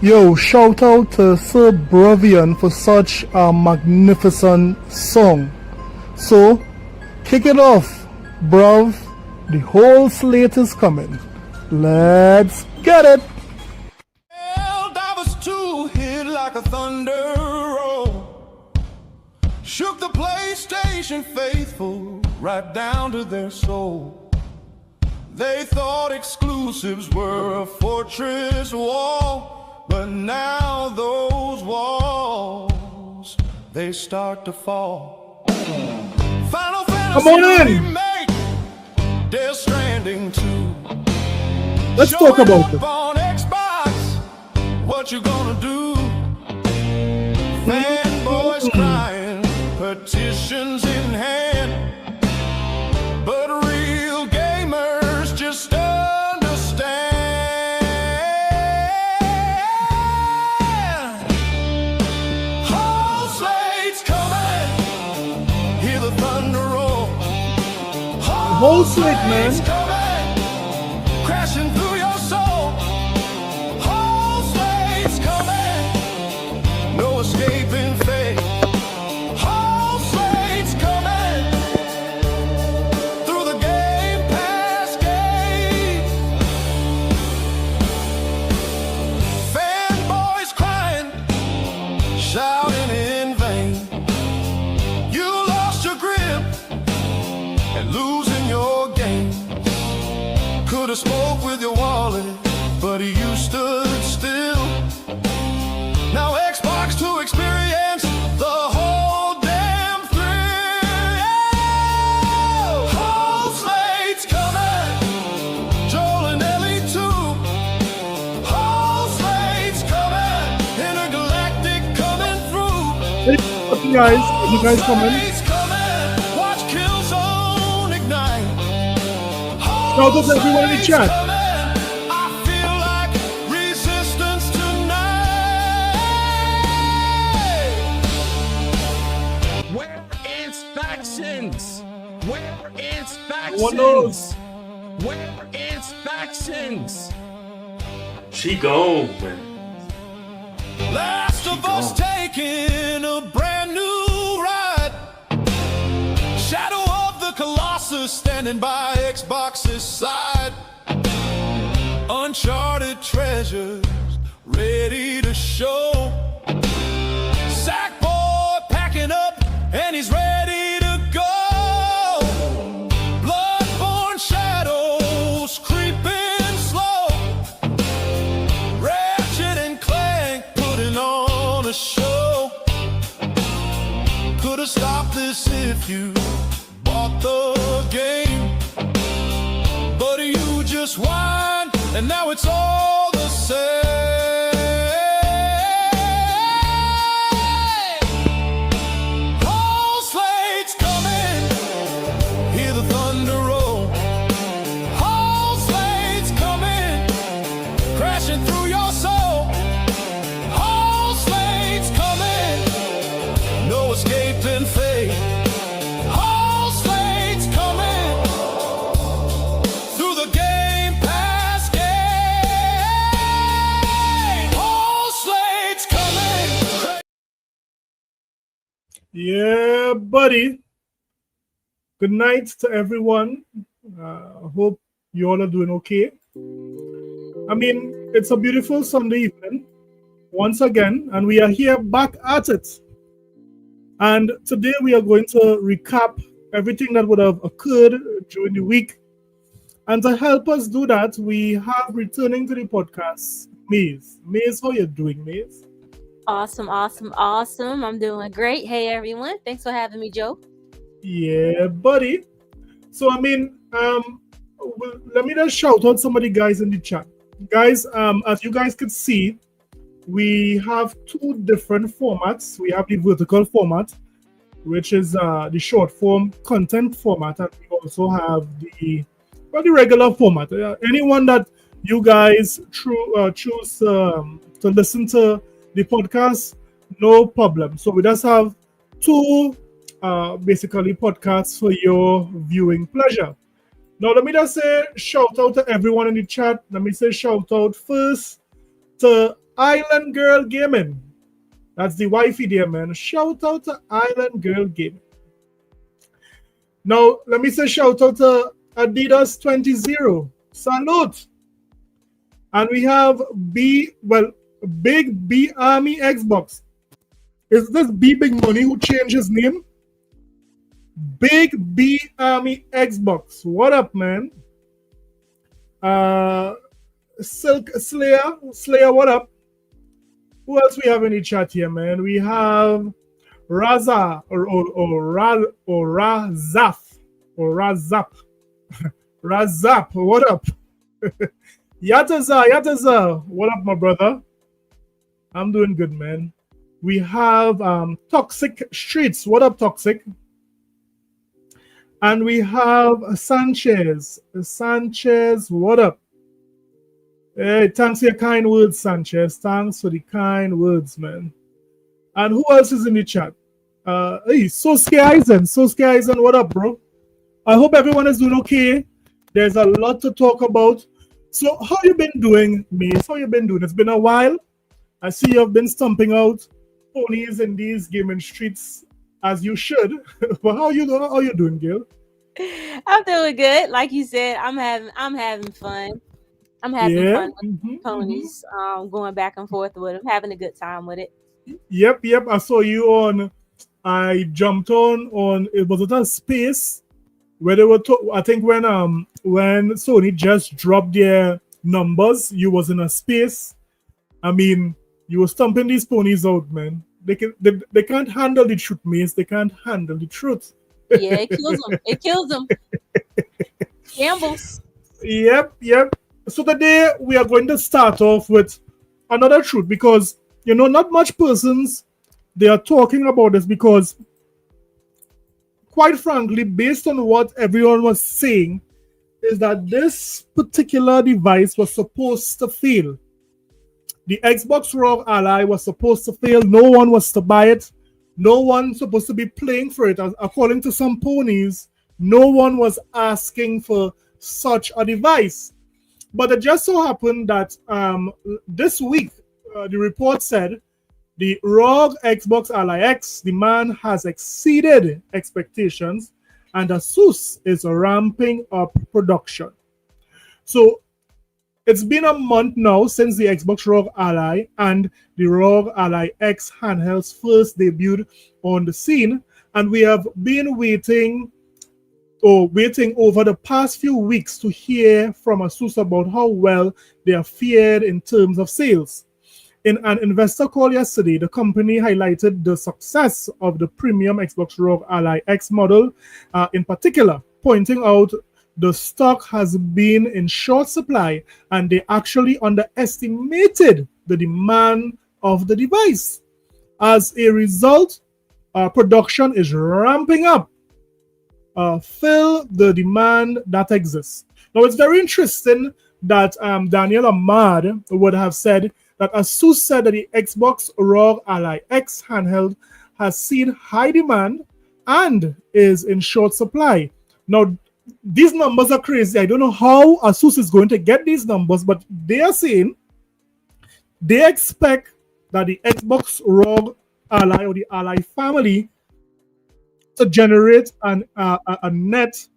Yo, shout out to Sir Bravian for such a magnificent song. So, kick it off, bruv. The whole slate is coming. Let's get it. Divers 2 hit like a thunder roll. Shook the PlayStation faithful right down to their soul. They thought exclusives were a fortress wall, but now those walls, they start to fall. Final Fantasy Come on in. Remake, Death Stranding 2. Let's talk about it. On Xbox, what you gonna do? Fanboys crying, petitions in hand, but real gamers just understand. Whole slate's coming, hear the thunder roll. Whole slate, man. slate's coming, crashing through your soul. Whole slate's coming, no escaping fate. Whole slate's coming, through the Game Pass gate. Fanboys crying, shouting in vain. You lost your grip and losing your game. Could've spoke with your wallet, but you stood still. Now Xbox to experience the whole damn thrill. Whole slate's coming, Joel and Ellie too. Whole slate's coming, intergalactic coming through. Hey, guys, you guys coming? Slate's coming, watch Killzone ignite. Shout out to everyone in the chat. I feel like resistance tonight. Where inspections? Where One knows. inspections? Where inspections? She gone, man. Last of Us taking a brand new ride. Shadow of the Colossus standing by Xbox's side. Uncharted treasures ready to show. Sackboy packing up and he's ready to go. Bloodborne shadows creeping slow. Ratchet and Clank putting on a show. Could've stopped this if you bought the game, but you just whined and now it's all the same. Whole slate's coming, hear the thunder roll. Whole slate's coming, crashing through your soul. Whole slate's coming, no escaping fate. Whole slate's coming, through the Game Pass gate. Whole slate's coming. Yeah, buddy. Good night to everyone. Hope you all are doing okay. I mean, it's a beautiful Sunday evening once again, and we are here back at it. And today we are going to recap everything that would have occurred during the week. And to help us do that, we have returning to the podcast, Maze. Maze, how you doing, Maze? Awesome. I'm doing great. Hey, everyone. Thanks for having me, Joe. Yeah, buddy. So, I mean, let me just shout out some of the guys in the chat. Guys, as you guys can see, we have two different formats. We have the vertical format, which is the short form content format, and we also have the regular format. Anyone that you guys choose to listen to the podcast, no problem. So we just have two basically podcasts for your viewing pleasure. Now, let me just say shout out to everyone in the chat. Let me say shout out first to Island Girl Gaming. That's the wifey there, man. Shout out to Island Girl Gaming. Now, let me say shout out to Adidas 20. Salute. And we have Big B Army Xbox. Is this Big Money who changed his name? Big B Army Xbox. What up, man? Silk Slayer, what up? Who else we have in the chat here, man? We have Raza or Razaf or Razap. Razap, what up? Yataza, what up, my brother? I'm doing good, man. We have Toxic Streets. What up, Toxic? And we have Sanchez. Sanchez, what up? Hey, thanks for your kind words, Sanchez. Thanks for the kind words, man. And who else is in the chat? Hey, Sosuke Eisen, what up, bro? I hope everyone is doing okay. There's a lot to talk about. So, how you been doing, Mace? How you been doing? It's been a while. I see you've been stumping out ponies in these gaming streets as you should. But how you doing, Gil? I'm doing good. Like you said, I'm having fun. I'm having fun with ponies, going back and forth with them, having a good time with it. Yep. I saw you on. I jumped on. It was a space where they were. I think when Sony just dropped their numbers, you was in a space. I mean, you were stumping these ponies out, man. They can't handle the truth, Mace. They can't handle the truth. Yeah, it kills them. Gambles. Yep. So today we are going to start off with another truth because not much persons they are talking about this because quite frankly, based on what everyone was saying, is that this particular device was supposed to fail. The Xbox ROG Ally was supposed to fail. No one was to buy it. No one supposed to be playing for it. According to some ponies, no one was asking for such a device. But it just so happened that this week, the report said the ROG Xbox Ally X demand has exceeded expectations and ASUS is ramping up production. So it's been a month now since the Xbox ROG Ally and the ROG Ally X handhelds first debuted on the scene, and we have been waiting over the past few weeks to hear from ASUS about how well they are fared in terms of sales. In an investor call yesterday, the company highlighted the success of the premium Xbox ROG Ally X model, in particular, pointing out the stock has been in short supply and they actually underestimated the demand of the device. As a result, production is ramping up. Fill the demand that exists. Now, it's very interesting that Daniel Ahmad would have said that ASUS said that the Xbox ROG Ally X handheld has seen high demand and is in short supply. Now, these numbers are crazy. I don't know how ASUS is going to get these numbers, but they are saying they expect that the Xbox ROG Ally or the Ally family to generate a net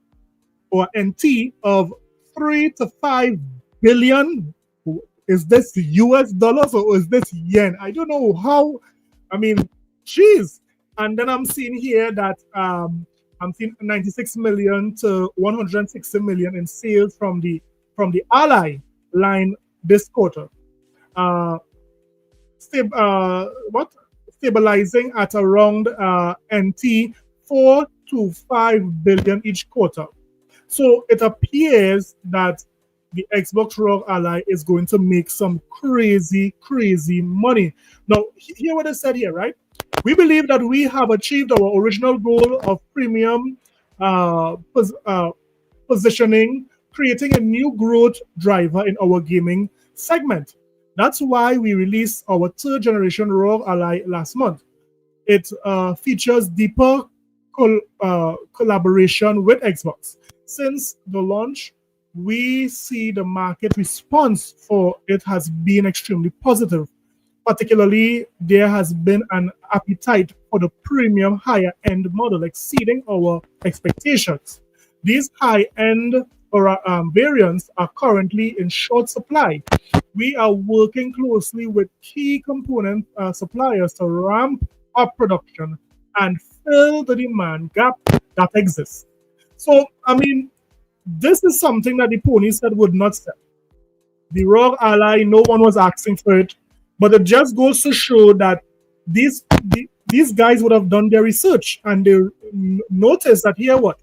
or NT of 3 to 5 billion. Is this US dollars or is this yen? I don't know how. I mean, jeez. And then I'm seeing here that I'm seeing 96 million to 160 million in sales from the Ally line this quarter. Stabilizing at around NT 4 to 5 billion each quarter. So it appears that the Xbox ROG Ally is going to make some crazy money. Now, hear what I said here, right? We believe that we have achieved our original goal of premium positioning, creating a new growth driver in our gaming segment. That's why we released our third generation ROG Ally last month. It features deeper collaboration with Xbox. Since the launch, we see the market response for it has been extremely positive. Particularly, there has been an appetite for the premium higher end model exceeding our expectations. These high end variants are currently in short supply. We are working closely with key component suppliers to ramp up production and fill the demand gap that exists. So, I mean, this is something that the pony said would not sell. The Rogue Ally, no one was asking for it, but it just goes to show that these guys would have done their research and they noticed that here what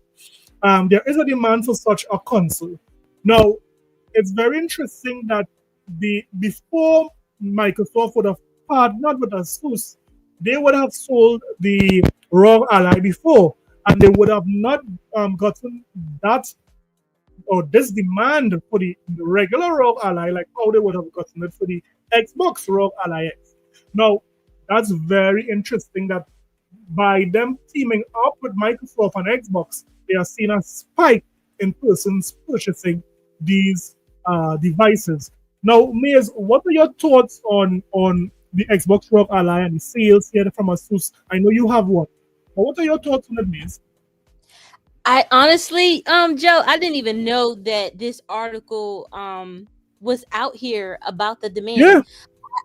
there is a demand for such a console. Now, it's very interesting that the before Microsoft would have partnered with Asus, they would have sold the Rogue Ally before, and they would have not gotten that or this demand for the regular ROG Ally, like how they would have gotten it for the Xbox ROG Ally X. Now, that's very interesting that by them teaming up with Microsoft and Xbox, they are seeing a spike in persons purchasing these devices. Now, Maze, what are your thoughts on the Xbox ROG Ally and the sales here from Asus? I know you have one. But what are your thoughts on it, Maze? I honestly, Joe, I didn't even know that this article was out here about the demand. Yeah.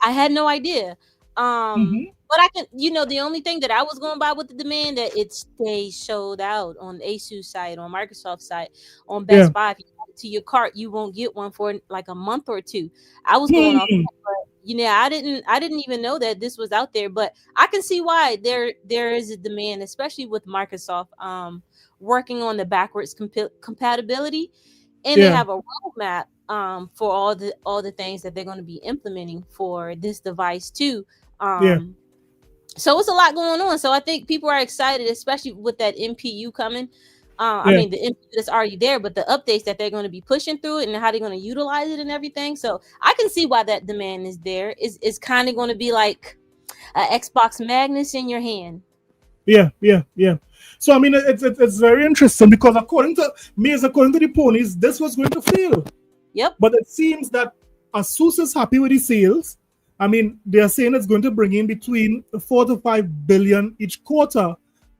I had no idea. But I can, the only thing that I was going by with the demand that it stays sold out on Asus site, on Microsoft site, on Best Buy. If you add it to your cart, you won't get one for like a month or two. I was going off that, but I didn't even know that this was out there. But I can see why there is a demand, especially with Microsoft working on the backwards compatibility, and they have a roadmap for all the things that they're going to be implementing for this device too. So it's a lot going on. So I think people are excited, especially with that MPU coming. I mean, the MPU that's already there, but the updates that they're going to be pushing through it and how they're going to utilize it and everything. So I can see why that demand is there. It's kind of going to be like an Xbox Magnus in your hand. Yeah. So I mean, it's very interesting because according to the ponies, this was going to fail. Yep. But it seems that Asus is happy with the sales. I mean, they are saying it's going to bring in between 4 to 5 billion each quarter.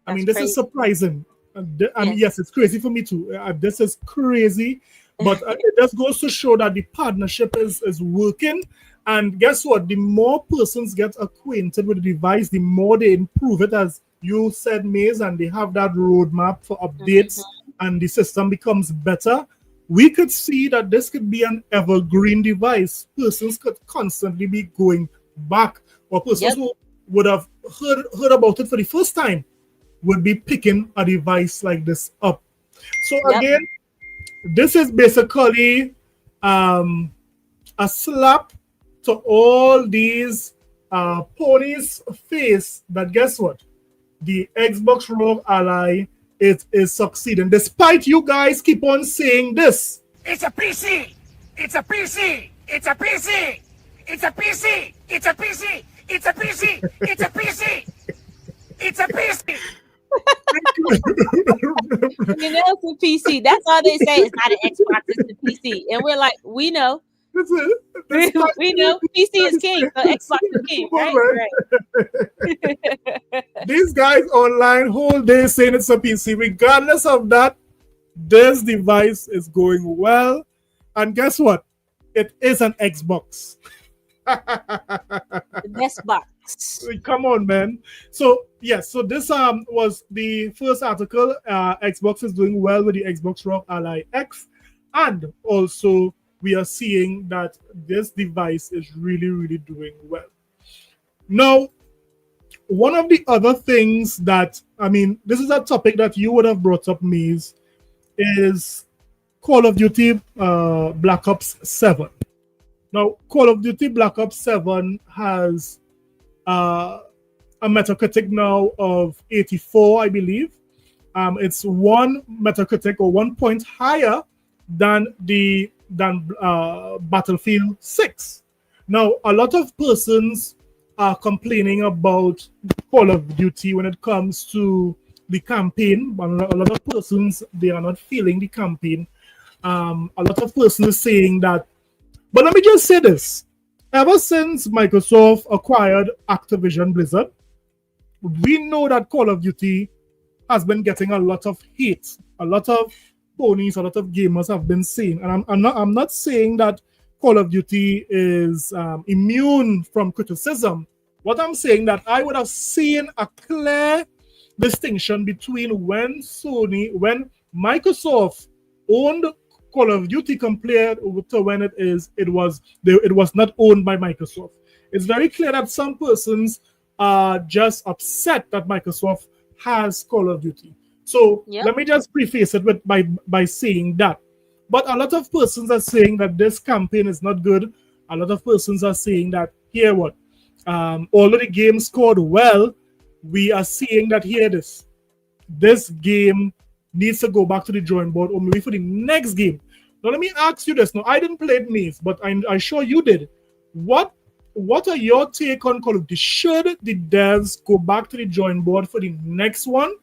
I mean, this is surprising. I mean, yes, it's crazy for me too. This is crazy, but it just goes to show that the partnership is working. And guess what? The more persons get acquainted with the device, the more they improve it, as you said, Maze, and they have that roadmap for updates, and the system becomes better. We could see that this could be an evergreen device. Persons could constantly be going back, or persons who would have heard about it for the first time would be picking a device like this up. So again, this is basically a slap to all these ponies' face that guess what? The Xbox ROG Ally is succeeding. Despite you guys keep on saying this. It's a PC! It's a PC! It's a PC! It's a PC! It's a PC! It's a PC! It's a PC! It's a PC! It's a PC. That's all they say. It's not an Xbox, it's a PC. And we're like, we know. We know PC is king, so Xbox is king, right? These guys online whole day saying it's a PC. Regardless of that, this device is going well. And guess what? It is an Xbox. The best box. Come on, man. So yes, so this was the first article. Xbox is doing well with the Xbox ROG Ally X, and also we are seeing that this device is really doing well. Now, one of the other things that, I mean, this is a topic that you would have brought up, Maze, is Call of Duty Black Ops 7. Now, Call of Duty Black Ops 7 has a Metacritic now of 84, I believe. It's one Metacritic or 1 point higher than Battlefield 6. Now, a lot of persons are complaining about Call of Duty when it comes to the campaign. A lot of persons, they are not feeling the campaign. A lot of persons are saying that, but let me just say this. ever since Microsoft acquired Activision Blizzard, we know that Call of Duty has been getting a lot of hate. A lot of ponies, a lot of gamers have been saying, and I'm not saying that Call of Duty is immune from criticism. What I'm saying that I would have seen a clear distinction between when Microsoft owned Call of Duty compared to when it was not owned by Microsoft. It's very clear that some persons are just upset that Microsoft has Call of Duty. So Yep. let me just preface it by saying that. But a lot of persons are saying that this campaign is not good. A lot of persons are saying that here what, although the game scored well, we are seeing that here this game needs to go back to the drawing board, or maybe for the next game. Now let me ask you this. Now I didn't play it, Maze, but I'm sure you did. What are your take on Call of Duty? Should the devs go back to the drawing board for the next one,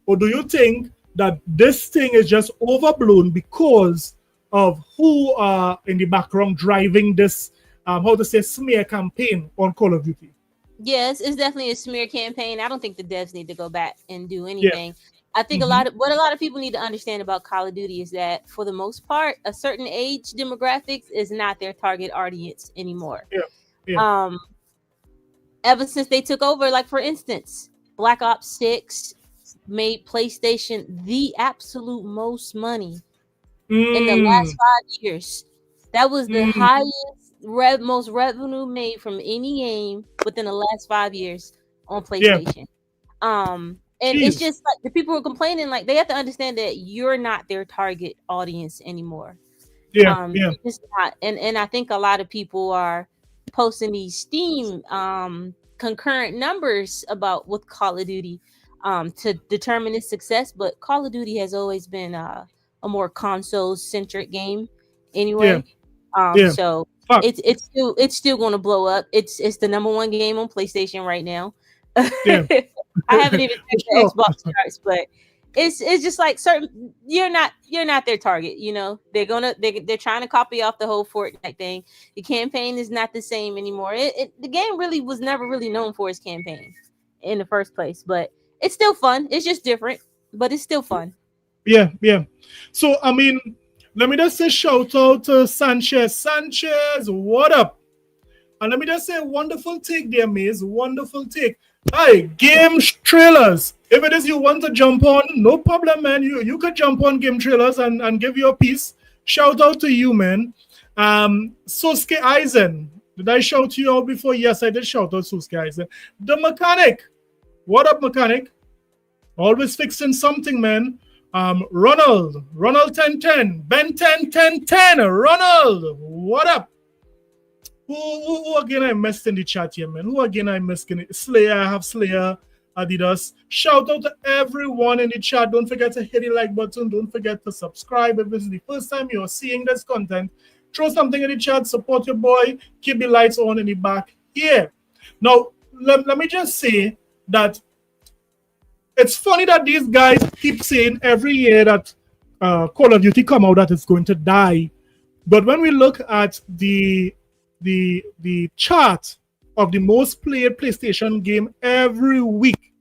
or do you think that this thing is just overblown because of who are in the background driving this, smear campaign on Call of Duty? Yes, it's definitely a smear campaign. I don't think the devs need to go back and do Yeah. anything. I think Mhm. a lot of people need to understand about Call of Duty is that for the most part, a certain age demographics is not their target audience anymore. Yeah. Yeah. Ever since they took over, like for instance, Black Ops 6 made PlayStation the absolute most money in the last Mm, 5 years. That was the mm, highest most revenue made from any game within the last 5 years on yeah. PlayStation. And it's Jeez. just like the people who are complaining, like they have to understand that you're not their target audience anymore. Yeah. Yeah. You're just not. And I think a lot of people are posting these Steam concurrent numbers about with Call of Duty to determine its success. But Call of Duty has always been a more console centric game Yeah. anyway. Yeah. So Fuck. it's still going to blow up. It's the number one game on PlayStation right now. Yeah. I haven't even For checked the sure. Xbox charts, but it's just like certain you're not their target. You know they're trying to copy off the whole Fortnite thing. The campaign is not the same anymore. The game really was never really known for its campaign in the first place, but it's still fun. It's just different, but it's still fun. Yeah. Yeah. So I mean, let me just say shout out to Sanchez. Sanchez, what up? And let me just say, wonderful take there, Maze. Wonderful take. Hi, game trailers. If it is you want to jump on, no problem, man. You could jump on game trailers and give your piece. Shout out to you, man. Sosuke Eisen. Did I shout you out before? Yes, I did shout out Sosuke Eisen. The mechanic. What up, mechanic? Always fixing something, man. Ronald 1010. Ben 10 Ronald, what up? Who again I missed in the chat here, man? Who again I missed in it? Slayer, I have Slayer, Adidas. Shout out to everyone in the chat. Don't forget to hit the like button. Don't forget to subscribe. If this is the first time you're seeing this content, throw something in the chat, support your boy, keep the lights on in the back here. Now, let me just say that it's funny that these guys keep saying every year that Call of Duty come out that it's going to die. But when we look at the chart of the most played PlayStation game every week,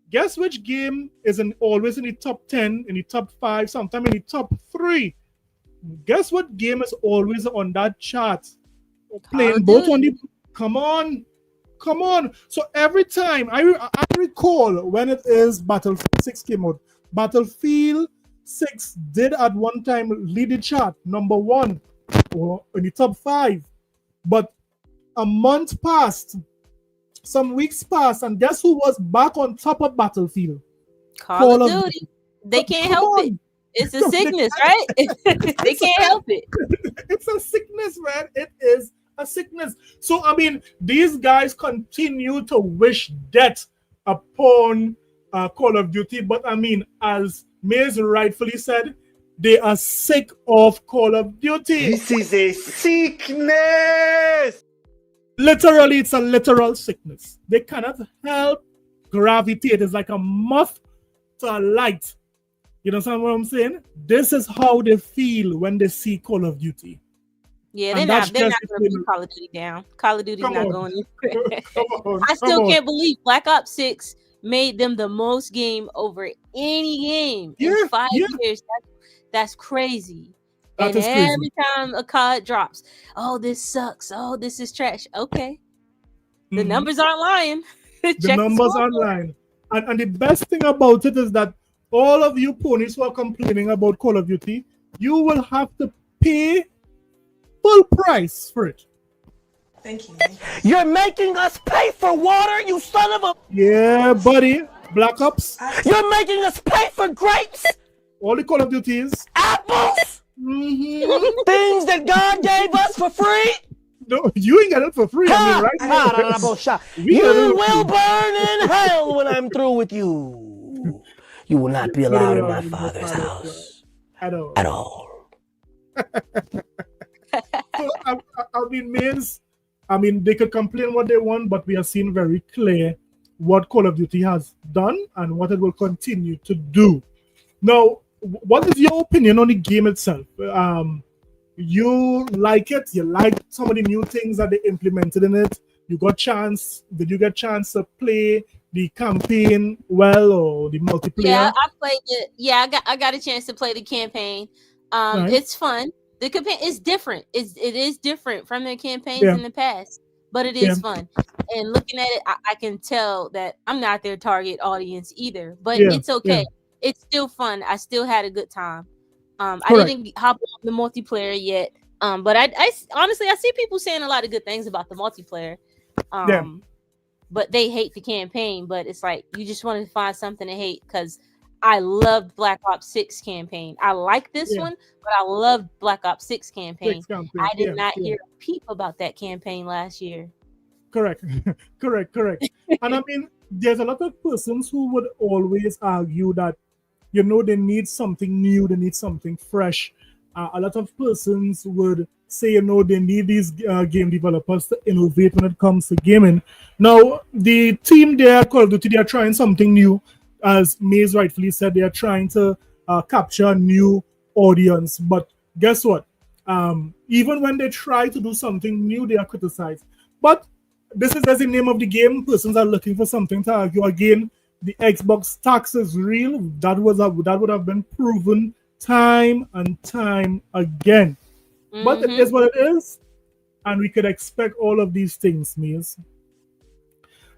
guess which game is always in the top 10, in the top 5, sometimes in the top 3? Guess what game is always on that chart? Playing both on the... Come on. So every time, I recall when it is Battlefield 6 came out, Battlefield 6 did at one time lead the chart, number 1 or in the top 5. But a month passed, some weeks passed, and guess who was back on top of Battlefield? Call of Duty. They can't help it. It's a sickness, right? They can't help it. It's a sickness, man. It is a sickness. So, I mean, these guys continue to wish death upon Call of Duty. But, I mean, as Maze rightfully said, they are sick of Call of Duty. This is a sickness! Literally, it's a literal sickness. They cannot help gravitate. It's like a moth to a light. You understand what I'm saying? This is how they feel when they see Call of Duty. Yeah, And they're that's not just gonna put Call of Duty down. Call of Duty's come not on. going anywhere. Come on, I come still on. can't believe Black Ops 6 made them the most game over any game in Yeah, 5 years. That's crazy. that And is crazy. every time a COD drops, oh, this sucks. Oh, this is trash. Okay. The Mhm. numbers aren't lying. The Check the numbers scoreboard. online. And the best thing about it is that all of you ponies who are complaining about Call of Duty, you will have to pay full price for it. Thank you. You're making us pay for water, you son of a... Yeah, buddy. Black Ops, You're making us pay for grapes, all the Call of Duties. apples, Mhm. things that God gave us for free. No, you ain't got it for free. I mean, right now. You got it for will free. burn in hell when I'm through with you. You will not be allowed in my Father's house At all. at all. So, I mean, means, I mean, they could complain what they want, but we are seeing very clear what Call of Duty has done and what it will continue to do. Now, what is your opinion on the game itself? You like it? You like some of the new things that they implemented in it? Did you get chance to play the campaign well or the multiplayer? Yeah, I played it. Yeah, I got a chance to play the campaign. Right. It's fun. The campaign is different. It is different from their campaigns Yeah. in the past, but it Yeah. is fun. And looking at it, I can tell that I'm not their target audience either. But Yeah, it's okay. yeah. It's still fun. I still had a good time. I Correct. didn't hop on the multiplayer yet. But I honestly I see people saying a lot of good things about the multiplayer. Yeah. But they hate the campaign. But it's like you just wanted to find something to hate because I loved Black Ops 6 campaign. I like this Yeah. one, but I loved Black Ops 6 campaign. Six campaign. I did Yeah, not yeah. hear a peep about that campaign last year. Correct. Correct. And I mean, there's a lot of persons who would always argue that, you know, they need something new, they need something fresh. A lot of persons would say, you know, they need these game developers to innovate when it comes to gaming. Now, the team there, Call of Duty, they are trying something new. As Maze rightfully said, they are trying to capture a new audience. But guess what? Even when they try to do something new, they are criticized. But this is as the name of the game. Persons are looking for something to argue again. The Xbox tax is real. That would have been proven time and time again. But it is what it is, and we could expect all of these things, Maze.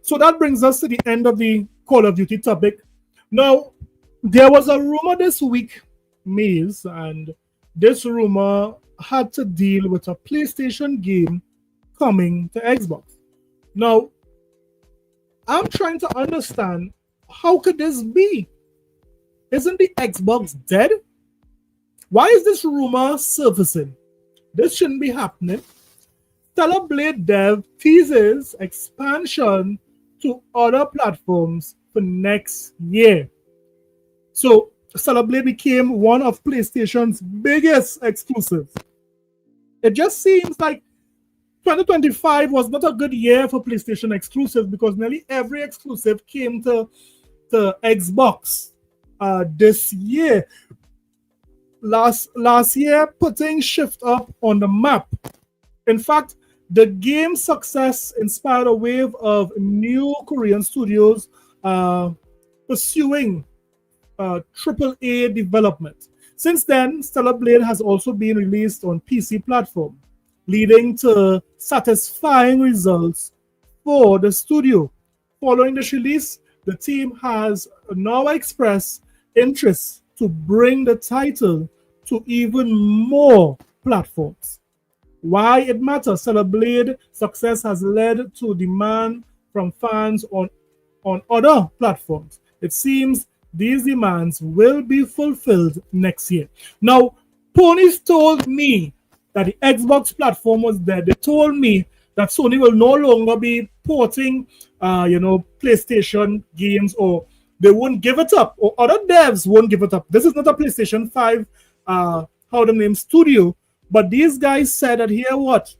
So that brings us to the end of the Call of Duty topic. Now, there was a rumor this week, Maze, and this rumor had to deal with a PlayStation game coming to Xbox. Now, I'm trying to understand, how could this be? Isn't the Xbox dead? Why is this rumor surfacing? This shouldn't be happening. Stellar Blade Dev teases expansion to other platforms for next year. So, Stellar Blade became one of PlayStation's biggest exclusives. It just seems like 2025 was not a good year for PlayStation exclusives because nearly every exclusive came to Xbox this year. Last year, putting Shift Up on the map. In fact, the game's success inspired a wave of new Korean studios pursuing AAA development. Since then, Stellar Blade has also been released on PC platform, leading to satisfying results for the studio. Following this release, the team has now expressed interest to bring the title to even more platforms. Why it matters? Stellar Blade success has led to demand from fans on other platforms. It seems these demands will be fulfilled next year. Now, ponies told me that the Xbox platform was dead. They told me that Sony will no longer be porting, PlayStation games, or they won't give it up, or other devs won't give it up. This is not a PlayStation 5, studio, but these guys said that here what?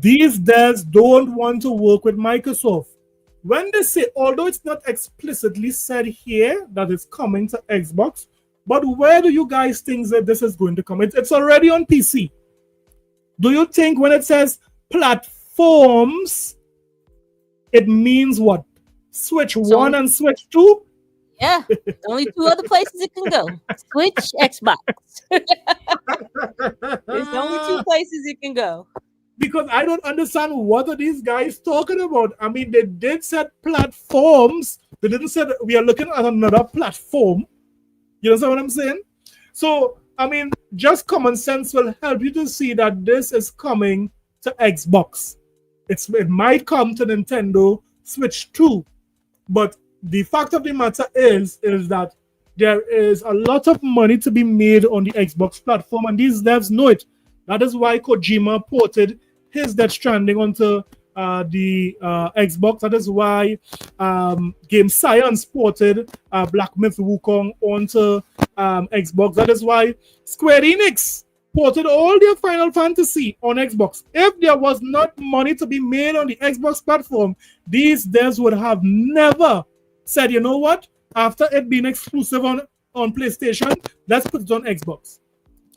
These devs don't want to work with Microsoft. When they say, although it's not explicitly said here that it's coming to Xbox, but where do you guys think that this is going to come? It's already on PC. Do you think when it says platforms, it means what? Switch It's 1 only and Switch 2? yeah, only two other places it can go: Switch, Xbox. It's only two places it can go. Because I don't understand what are these guys talking about. I mean, they did set platforms. They didn't say that we are looking at another platform. You understand what I'm saying? So, I mean, just common sense will help you to see that this is coming to Xbox. It might come to Nintendo Switch 2, but the fact of the matter is that there is a lot of money to be made on the Xbox platform, and these devs know it. That is why Kojima ported his Death Stranding onto the Xbox. That is why Game Science ported Black Myth Wukong onto Xbox. That is why Square Enix ported all their Final Fantasy on Xbox. If there was not money to be made on the Xbox platform, these devs would have never said, you know what? After it being exclusive on PlayStation, let's put it on Xbox.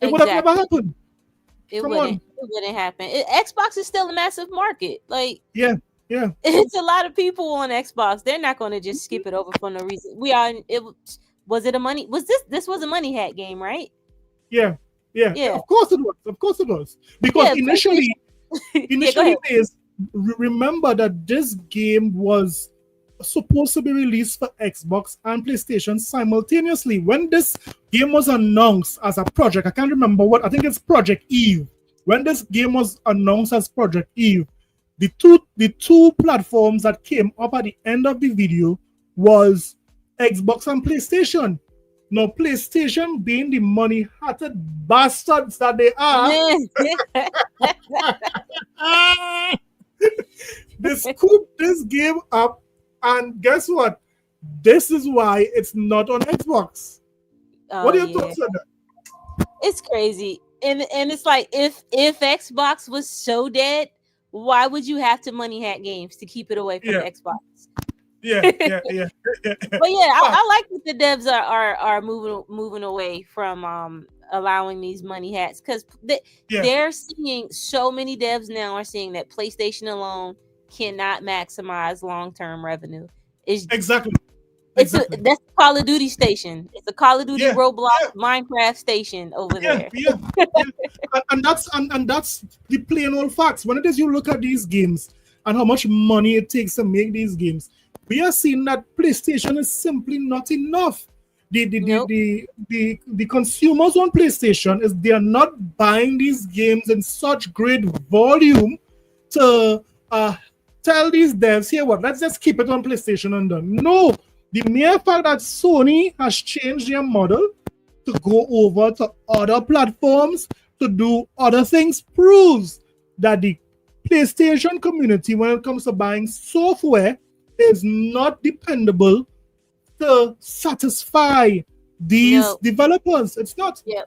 It would have never happened. It wouldn't happen. Xbox is still a massive market. Like yeah, it's a lot of people on Xbox. They're not going to just skip it over for no reason. Was it a money? This was a money hack game, right? Yeah. Of course it was. Because initially remember that this game was supposed to be released for Xbox and PlayStation simultaneously. When this game was announced as a project, I can't remember what, I think it's Project Eve. When this game was announced as Project Eve, the two platforms that came up at the end of the video was Xbox and PlayStation. Now, PlayStation being the money-hearted bastards that they are, they scooped this game up. And guess what? This is why it's not on Xbox. What are your thoughts on that? It's crazy. And it's like if Xbox was so dead, why would you have to money hack games to keep it away from Xbox? Yeah. But I like that the devs are moving away from allowing these money hacks, because they're seeing, so many devs now are seeing that PlayStation alone cannot maximize long-term revenue. Exactly. That's the Call of Duty station. It's a Call of Duty Roblox Minecraft station over there. And that's the plain old facts. When it is you look at these games and how much money it takes to make these games, we are seeing that PlayStation is simply not enough. The consumers on PlayStation they are not buying these games in such great volume to tell these devs, here what, let's just keep it on PlayStation and done. No, the mere fact that Sony has changed their model to go over to other platforms to do other things proves that the PlayStation community, when it comes to buying software, is not dependable to satisfy these developers. It's not. Yeah.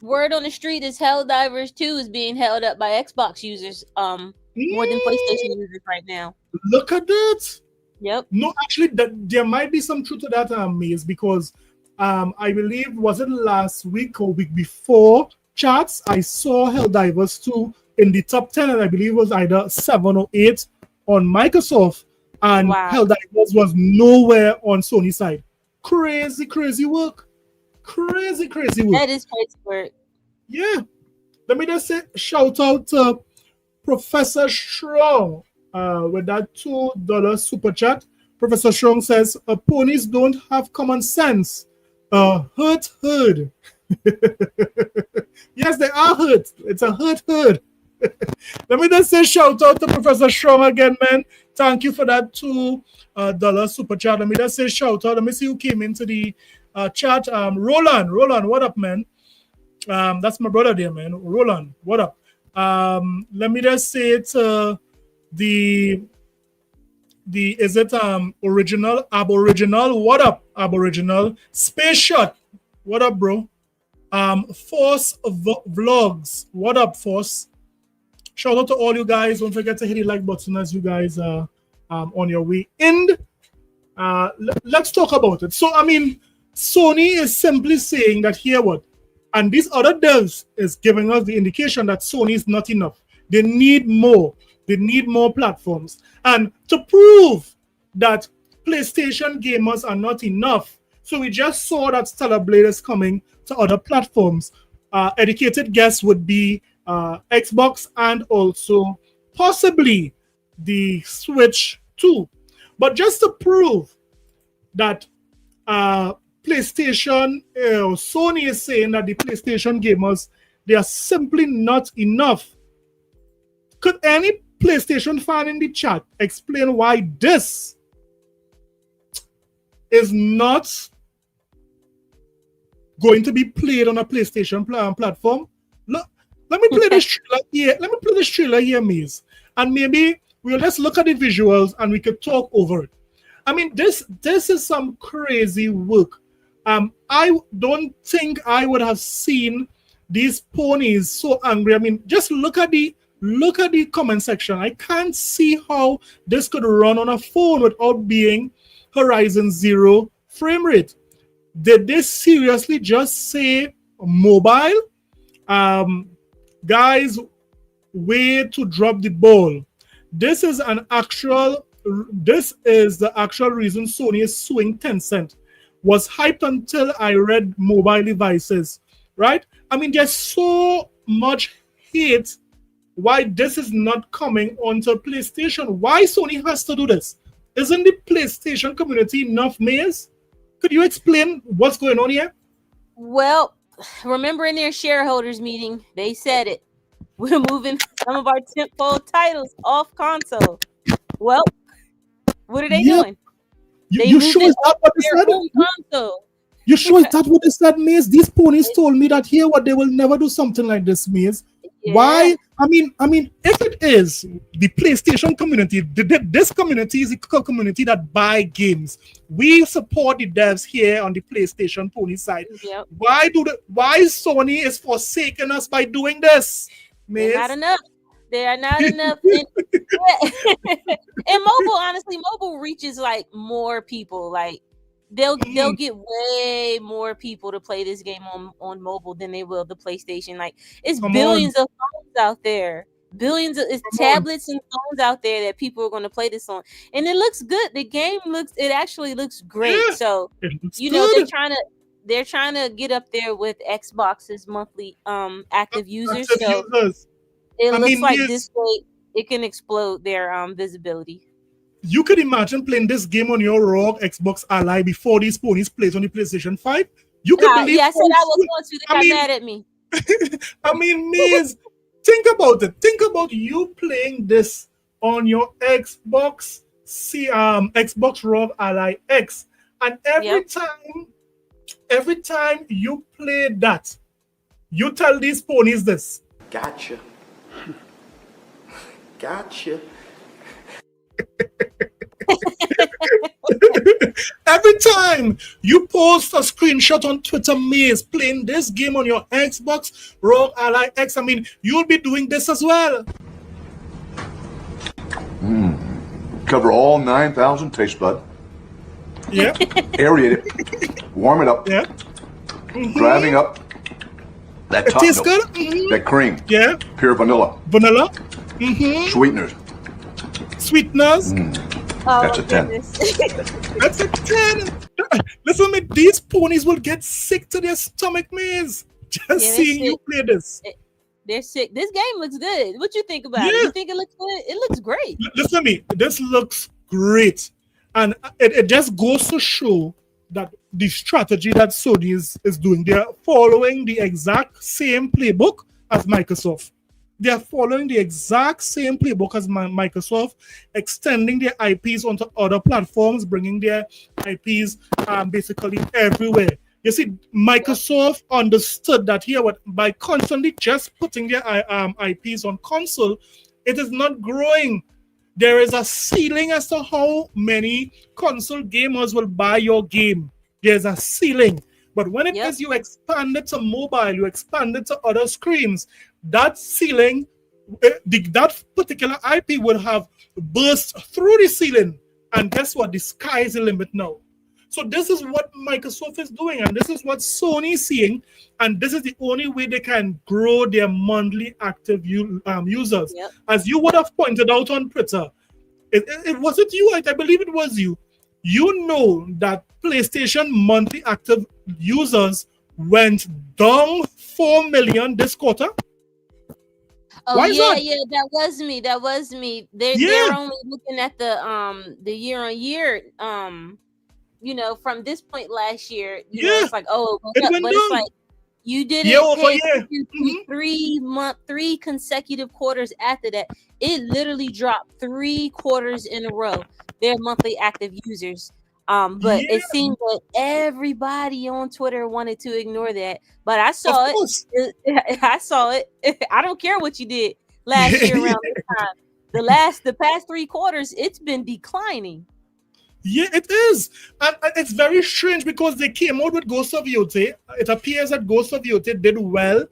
Word on the street is Helldivers 2 is being held up by Xbox users more than PlayStation users right now. Look at that. Yep. No, actually, there might be some truth to that, Maze, because I believe, was it last week or week before charts, I saw Helldivers 2 in the top 10, and I believe it was either 7 or 8 on Microsoft, and Helldivers was nowhere on Sony's side. Crazy work. Crazy work. That is crazy work. Yeah. Let me just say, shout out to Professor Strong with that $2 super chat. Professor Strong says, ponies don't have common sense. Hurt. Yes, they are hurt. It's a hurt. Let me just say shout out to Professor Strong again, man. Thank you for that $2 super chat. Let me just say shout out. Let me see who came into the chat. Roland, what up, man? That's my brother there, man. Roland, what up? Let me just say it's is it original Aboriginal? What up, Aboriginal? Space Shot, what up, bro? Force Vlogs, what up, Force? Shout out to all you guys. Don't forget to hit the like button as you guys are on your way in. Let's talk about it. So, I mean, Sony is simply saying that here what? And these other devs is giving us the indication that Sony is not enough. They need more. They need more platforms. And to prove that PlayStation gamers are not enough, so we just saw that Stellar Blade is coming to other platforms. Educated guess would be Xbox and also possibly the Switch too. But just to prove that PlayStation, Sony is saying that the PlayStation gamers, they are simply not enough. Could any PlayStation fan in the chat explain why this is not going to be played on a PlayStation platform? Look, let me play this trailer here. Let me play this trailer here, Maze. And maybe we'll just look at the visuals and we could talk over it. I mean, this is some crazy work. I don't think I would have seen these ponies so angry. I mean, just look at the comment section. I can't see how this could run on a phone without being Horizon Zero frame rate. Did they seriously just say mobile? Guys, way to drop the ball. This is the actual reason Sony is suing Tencent. Was hyped until I read mobile devices, right? I mean, there's so much hate why this is not coming onto PlayStation. Why Sony has to do this? Isn't the PlayStation community enough, Maze? Could you explain what's going on here? Well, remember in their shareholders meeting, they said it. We're moving some of our tentpole titles off console. Well, what are they doing? You sure is that what they said? You sure is that what they said, Maze? These ponies told me that here what they will never do something like this, Maze. Yeah. Why? I mean, if it is the PlayStation community, this community is a community that buy games. We support the devs here on the PlayStation pony side. Yep. Why Sony is forsaking us by doing this, Maze? Not enough. They are not enough. And mobile, honestly, mobile reaches like more people. Like they'll get way more people to play this game on mobile than they will the PlayStation. Like it's billions of phones out there. Tablets and phones out there that people are going to play this on. And it looks good. The game actually looks great. Yeah, so they're trying to get up there with Xbox's monthly active users. It looks like this way it can explode their visibility. You could imagine playing this game on your ROG Xbox Ally before these ponies plays on the PlayStation 5. You could believe. Yeah, I said I was going to. They got mad at me. I mean, Maze, think about it. Think about you playing this on your Xbox ROG Ally X, and every time you play that, you tell these ponies this. Gotcha. Gotcha. Every time you post a screenshot on Twitter, Maze, playing this game on your Xbox ROG Ally X, I mean, you'll be doing this as well. Cover all 9,000 taste bud. Yeah. Aerate it. Warm it up. Yeah. Driving up that top tastes note, good. that cream. Yeah. Pure vanilla. Vanilla. Sweeteners. That's a 10. That's a 10. Listen, man, these ponies will get sick to their stomach, Maze. Just seeing you play this. They're sick. This game looks good. What you think about it? You think it looks good? It looks great. Listen to me. This looks great. And it just goes to show that the strategy that Sony is doing, they're following the exact same playbook as Microsoft. They are following the exact same playbook as Microsoft, extending their IPs onto other platforms, bringing their IPs basically everywhere. You see, Microsoft understood that here, by constantly just putting their IPs on console, it is not growing. There is a ceiling as to how many console gamers will buy your game. There's a ceiling. But when it is you expand it to mobile, you expand it to other screens, that ceiling, that particular IP will have burst through the ceiling. And guess what? The sky is the limit now. So this is what Microsoft is doing, and this is what Sony is seeing, and this is the only way they can grow their monthly active users. Yep. As you would have pointed out on Twitter, it wasn't you, I believe it was you. You know that PlayStation monthly active users went down 4 million this quarter. Oh Why is yeah, that? yeah, that was me. That was me. They're Yeah. only looking at the year on year from this point last year. Yeah. It's like, oh, It went but it's down. like you Year didn't over pay year. attention to 3 consecutive quarters after that. It literally dropped 3 quarters in a row. Their monthly active users. But Yeah. it seemed that everybody on Twitter wanted to ignore that. But I Of saw course. it. I saw it. I don't care what you did last year around this time. The past 3 quarters, it's been declining. Yeah, it is. And it's very strange because they came out with Ghost of Yotei. It appears that Ghost of Yotei did well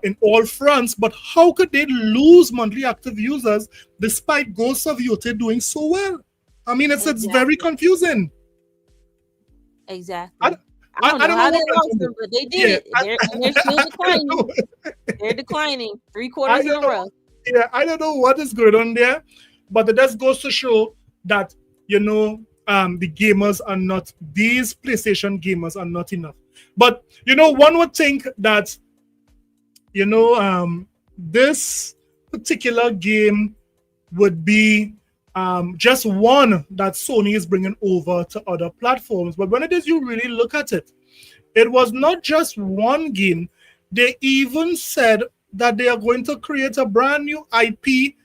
in all fronts, but how could they lose monthly active users despite Ghost of Yotei doing so well? I mean, it's very confusing. Exactly. I don't know how they lost happened. them, but they did it. They're still declining. They're declining 3 quarters in a row. Yeah, I don't know what is going on there, but it just goes to show that the gamers are not, these PlayStation gamers are not enough. But one would think that this particular game would be just one that Sony is bringing over to other platforms. But when it is you really look at it, it was not just one game. They even said that they are going to create a brand new IP,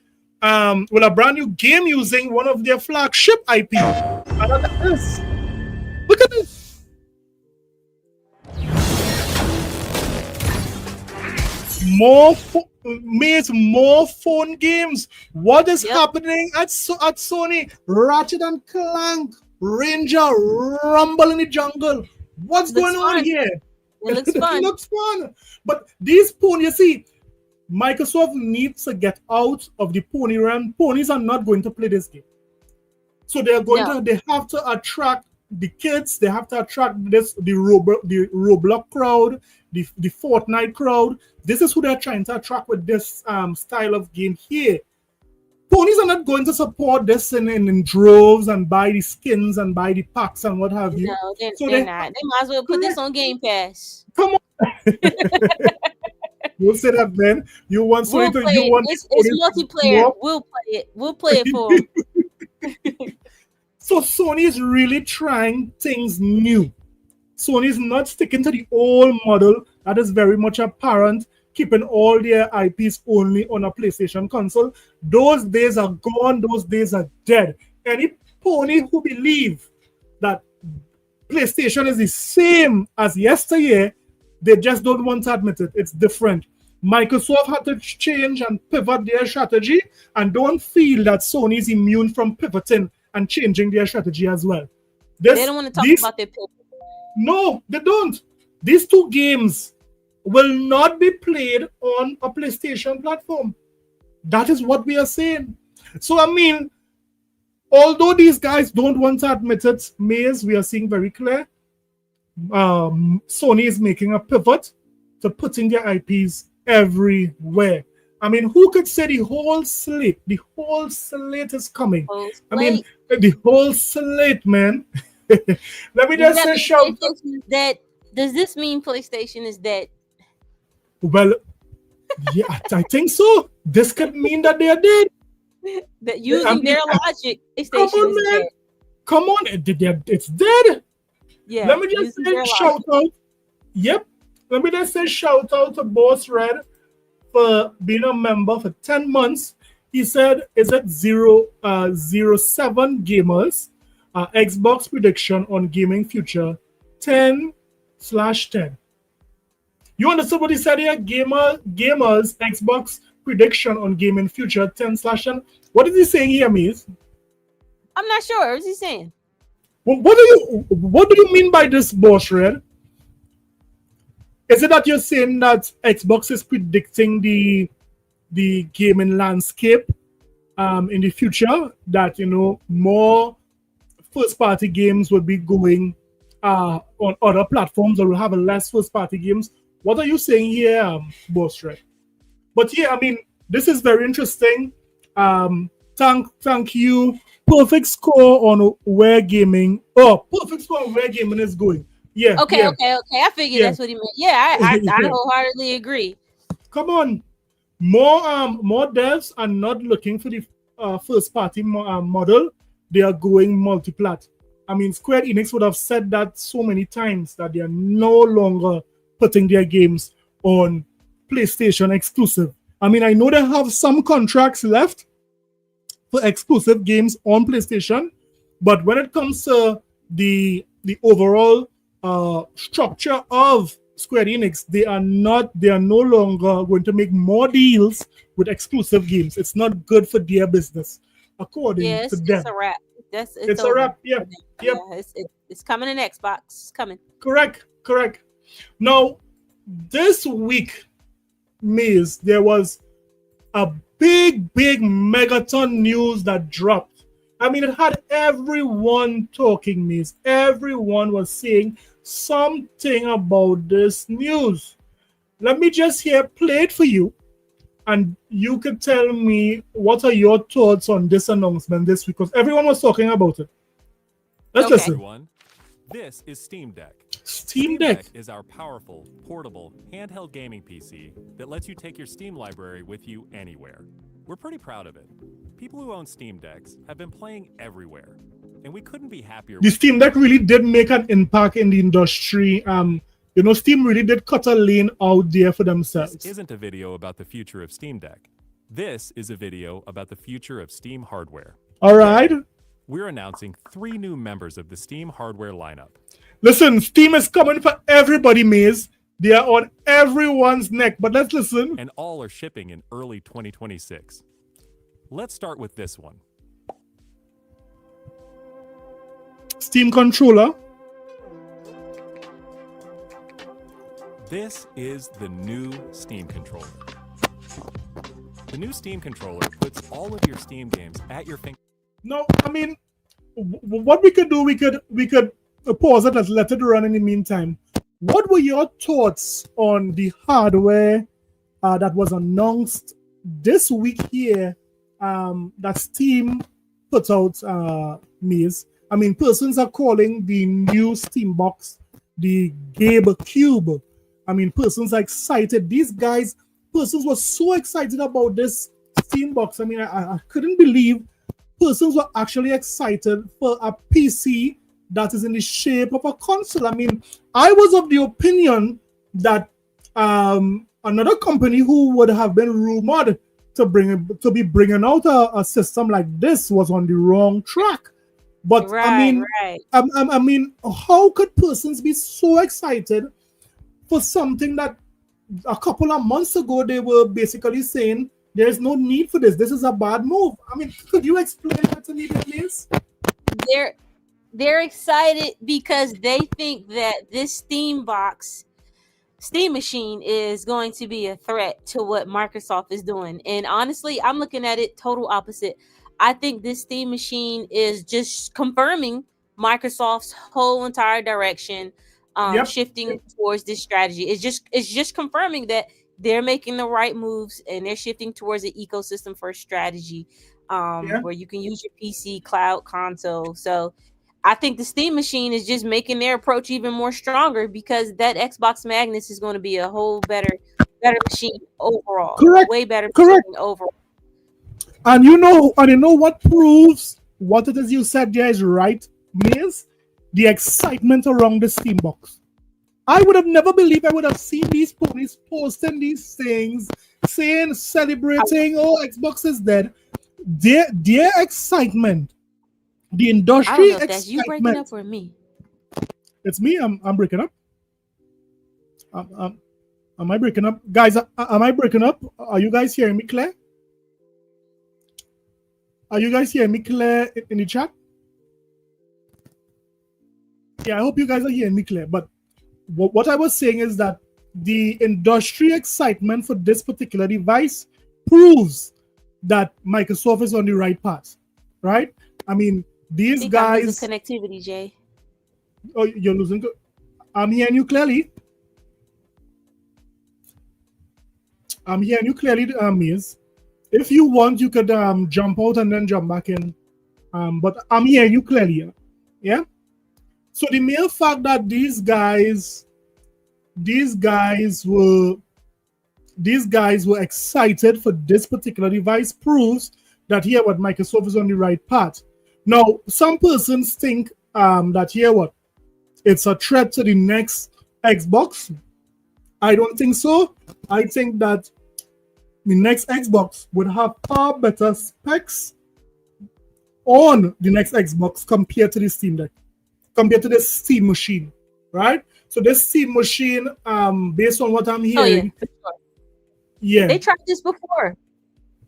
a brand new game using one of their flagship IP. And look at this. Look at this. More phone games. What is happening at Sony? Ratchet and Clank, Ranger, Rumble in the Jungle. What's going on here? It looks fun. It looks fun. But these ponies, you see, Microsoft needs to get out of the pony run. Ponies are not going to play this game. So they have to attract the kids. They have to attract the Roblox crowd, the Fortnite crowd. This is who they're trying to attract with this style of game here. Ponies are not going to support this in droves and buy the skins and buy the packs and what have you. No, they're not. They might as well put this on Game Pass. Come on. We'll say that then. You want Sony to... It's multiplayer. More? We'll play it. We'll play it for them. So Sony is really trying things new. Sony is not sticking to the old model. That is very much apparent, keeping all their IPs only on a PlayStation console. Those days are gone. Those days are dead. Any pony who believe that PlayStation is the same as yesteryear, they just don't want to admit it. It's different. Microsoft had to change and pivot their strategy, and don't feel that Sony is immune from pivoting and changing their strategy as well. They don't want to talk about their pivot. No, they don't. These 2 games will not be played on a PlayStation platform. That is what we are saying. So, I mean, although these guys don't want to admit it, Maze, we are seeing very clear, Sony is making a pivot to putting their IPs everywhere. I mean, who could say the whole slate is coming? I mean, the whole slate, man. Let me just say, shout that. Does this mean PlayStation is dead? Well, yeah, I think so. This could mean that they are dead. That using their logic, PlayStation is dead. Come on, it's dead. Yeah. Let me just say shout out. Yep. Let me just say shout out to Boss Red for being a member for 10 months. He said, is it 07 Gamers? Xbox prediction on gaming future 10/10. You understood what he said here? Gamers Xbox prediction on gaming future 10/10. What is he saying here, Miz? I'm not sure. What's he saying? Well, what do you mean by this, Boss Red? Is it that you're saying that Xbox is predicting the gaming landscape in the future, that more first-party games would be going on other platforms, or will have a less first-party games. What are you saying here, Boss Red? But yeah, I mean, this is very interesting. Thank you. Perfect score on where gaming. Oh, perfect score on where gaming is going. Yeah. Okay. I figured Yeah. that's what he meant. Yeah, I Yeah. wholeheartedly agree. Come on, more devs are not looking for the first party model. They are going multi-plat. I mean, Square Enix would have said that so many times that they are no longer putting their games on PlayStation exclusive. I mean, I know they have some contracts left for exclusive games on PlayStation, but when it comes to the overall structure of Square Enix, they are no longer going to make more deals with exclusive games. It's not good for their business, according to them. It's a wrap. It's a wrap. Yeah. Yep. Yeah, it's coming in Xbox. It's coming. Correct. Now, this week, Maze, there was a big megaton news that dropped. I mean, it had everyone talking, Maze. Everyone was saying something about this news. Let me just play it for you, and you can tell me what are your thoughts on this announcement this week, because everyone was talking about it. Let's listen. Everyone, this is Steam Deck. Steam Deck is our powerful, portable, handheld gaming PC that lets you take your Steam library with you anywhere. We're pretty proud of it. People who own Steam Decks have been playing everywhere, and we couldn't be happier. The Steam Deck really did make an impact in the industry. Steam really did cut a lane out there for themselves. This isn't a video about the future of Steam Deck. This is a video about the future of Steam hardware. All right. We're announcing 3 new members of the Steam hardware lineup. Listen, Steam is coming for everybody, Maze. They are on everyone's neck, but let's listen. And all are shipping in early 2026. Let's start with this one. Steam controller. This is the new Steam controller. The new Steam controller puts all of your Steam games at your fingertips. No, I mean, what we could do, we could pause it and let it run in the meantime. What were your thoughts on the hardware that was announced this week here that Steam put out, Maze? I mean, persons are calling the new Steam box the Gabe Cube. I mean, persons are excited. Persons were so excited about this Steam box. I mean, I couldn't believe persons were actually excited for a PC that is in the shape of a console. I mean, I was of the opinion that another company who would have been rumored to be bringing out a system like this was on the wrong track. But I mean, how could persons be so excited for something that a couple of months ago they were basically saying there's no need for this? This is a bad move. I mean, could you explain that to me, please? They're excited because they think that this Steam machine is going to be a threat to what Microsoft is doing. And honestly, I'm looking at it total opposite. I think this Steam machine is just confirming Microsoft's whole entire direction, shifting towards this strategy. It's just confirming that they're making the right moves and they're shifting towards an ecosystem first strategy, where you can use your PC, cloud, console. So I think the Steam machine is just making their approach even more stronger, because that Xbox Magnus is going to be a whole better machine overall. Correct. Way better Correct. machine overall. And you know what proves what it is you said there is right, Maze? The excitement around the Steam box. I would have never believed I would have seen these ponies posting these things, celebrating, Xbox is dead. Their excitement, the industry I don't know if excitement. that's you breaking up or me. It's me. I'm breaking up. Am I breaking up, guys? Am I breaking up? Are you guys hearing me clear? Are you guys hearing me clear in the chat? Yeah, I hope you guys are hearing me clear. But what I was saying is that the industry excitement for this particular device proves that Microsoft is on the right path, right? I mean, These I'm guys. losing connectivity, Jay. Oh, you're losing. I'm hearing you clearly. Miz. If you want, you could jump out and then jump back in. But I'm hearing you clearly. Yeah. So the mere fact that these guys were excited for this particular device proves that here what Microsoft is on the right path. Now, some persons think that here what it's a threat to the next Xbox. I don't think so. I think that the next Xbox would have far better specs on the next Xbox compared to the Steam Deck, compared to the Steam machine, right? So this Steam machine, based on what I'm hearing, yeah, they tried this before.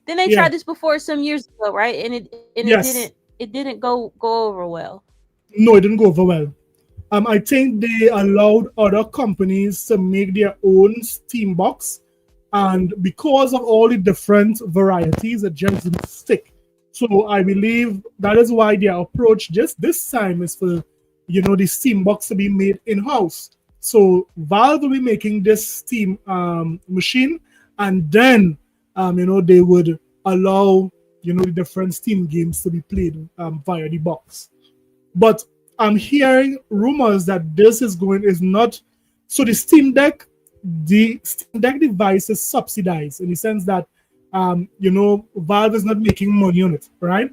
Then they tried this before some years ago, right? And it didn't go over well. No, it didn't go over well. I think they allowed other companies to make their own Steam box, and because of all the different varieties, it just didn't stick. So I believe that is why their approach just this time is for the Steam box to be made in-house. So Valve will be making this Steam machine, and then they would allow the different Steam games to be played via the box. But I'm hearing rumors that this is not. So the Steam Deck device is subsidized in the sense that Valve is not making money on it, right?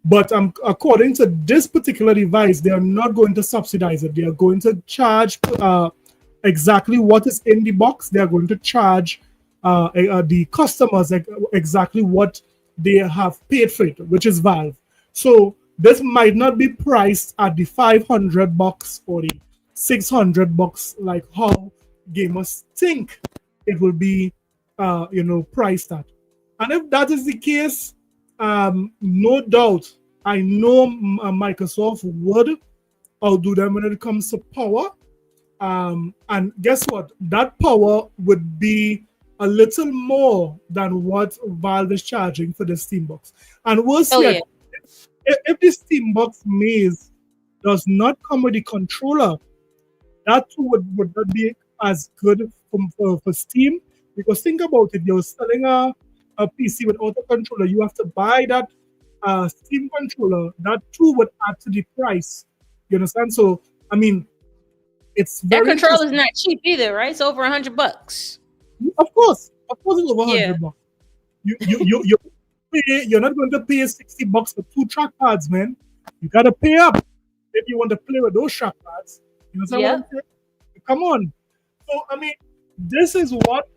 But according to this particular device, they are not going to subsidize it. They are going to charge exactly what is in the box. They are going to charge the customers exactly what they have paid for it, which is Valve. So this might not be priced at the $500 or the $600 like how gamers think it will be priced at. And if that is the case, no doubt I know Microsoft would outdo them when it comes to power. And guess what? That power would be a little more than what Valve is charging for the Steam box. And worse yet, if the Steam box maze does not come with the controller, that too would not be as good for Steam. Because think about it, you're selling a PC without a controller, you have to buy that Steam controller. That too would add to the price. You understand? So I mean, it's that controller is not cheap either, right? It's over $100. Of course, it's over $100. You're not going to pay $60 for 2 trackpads, man. You gotta pay up if you want to play with those trackpads. You understand what I'm saying? Come on. So I mean, this is what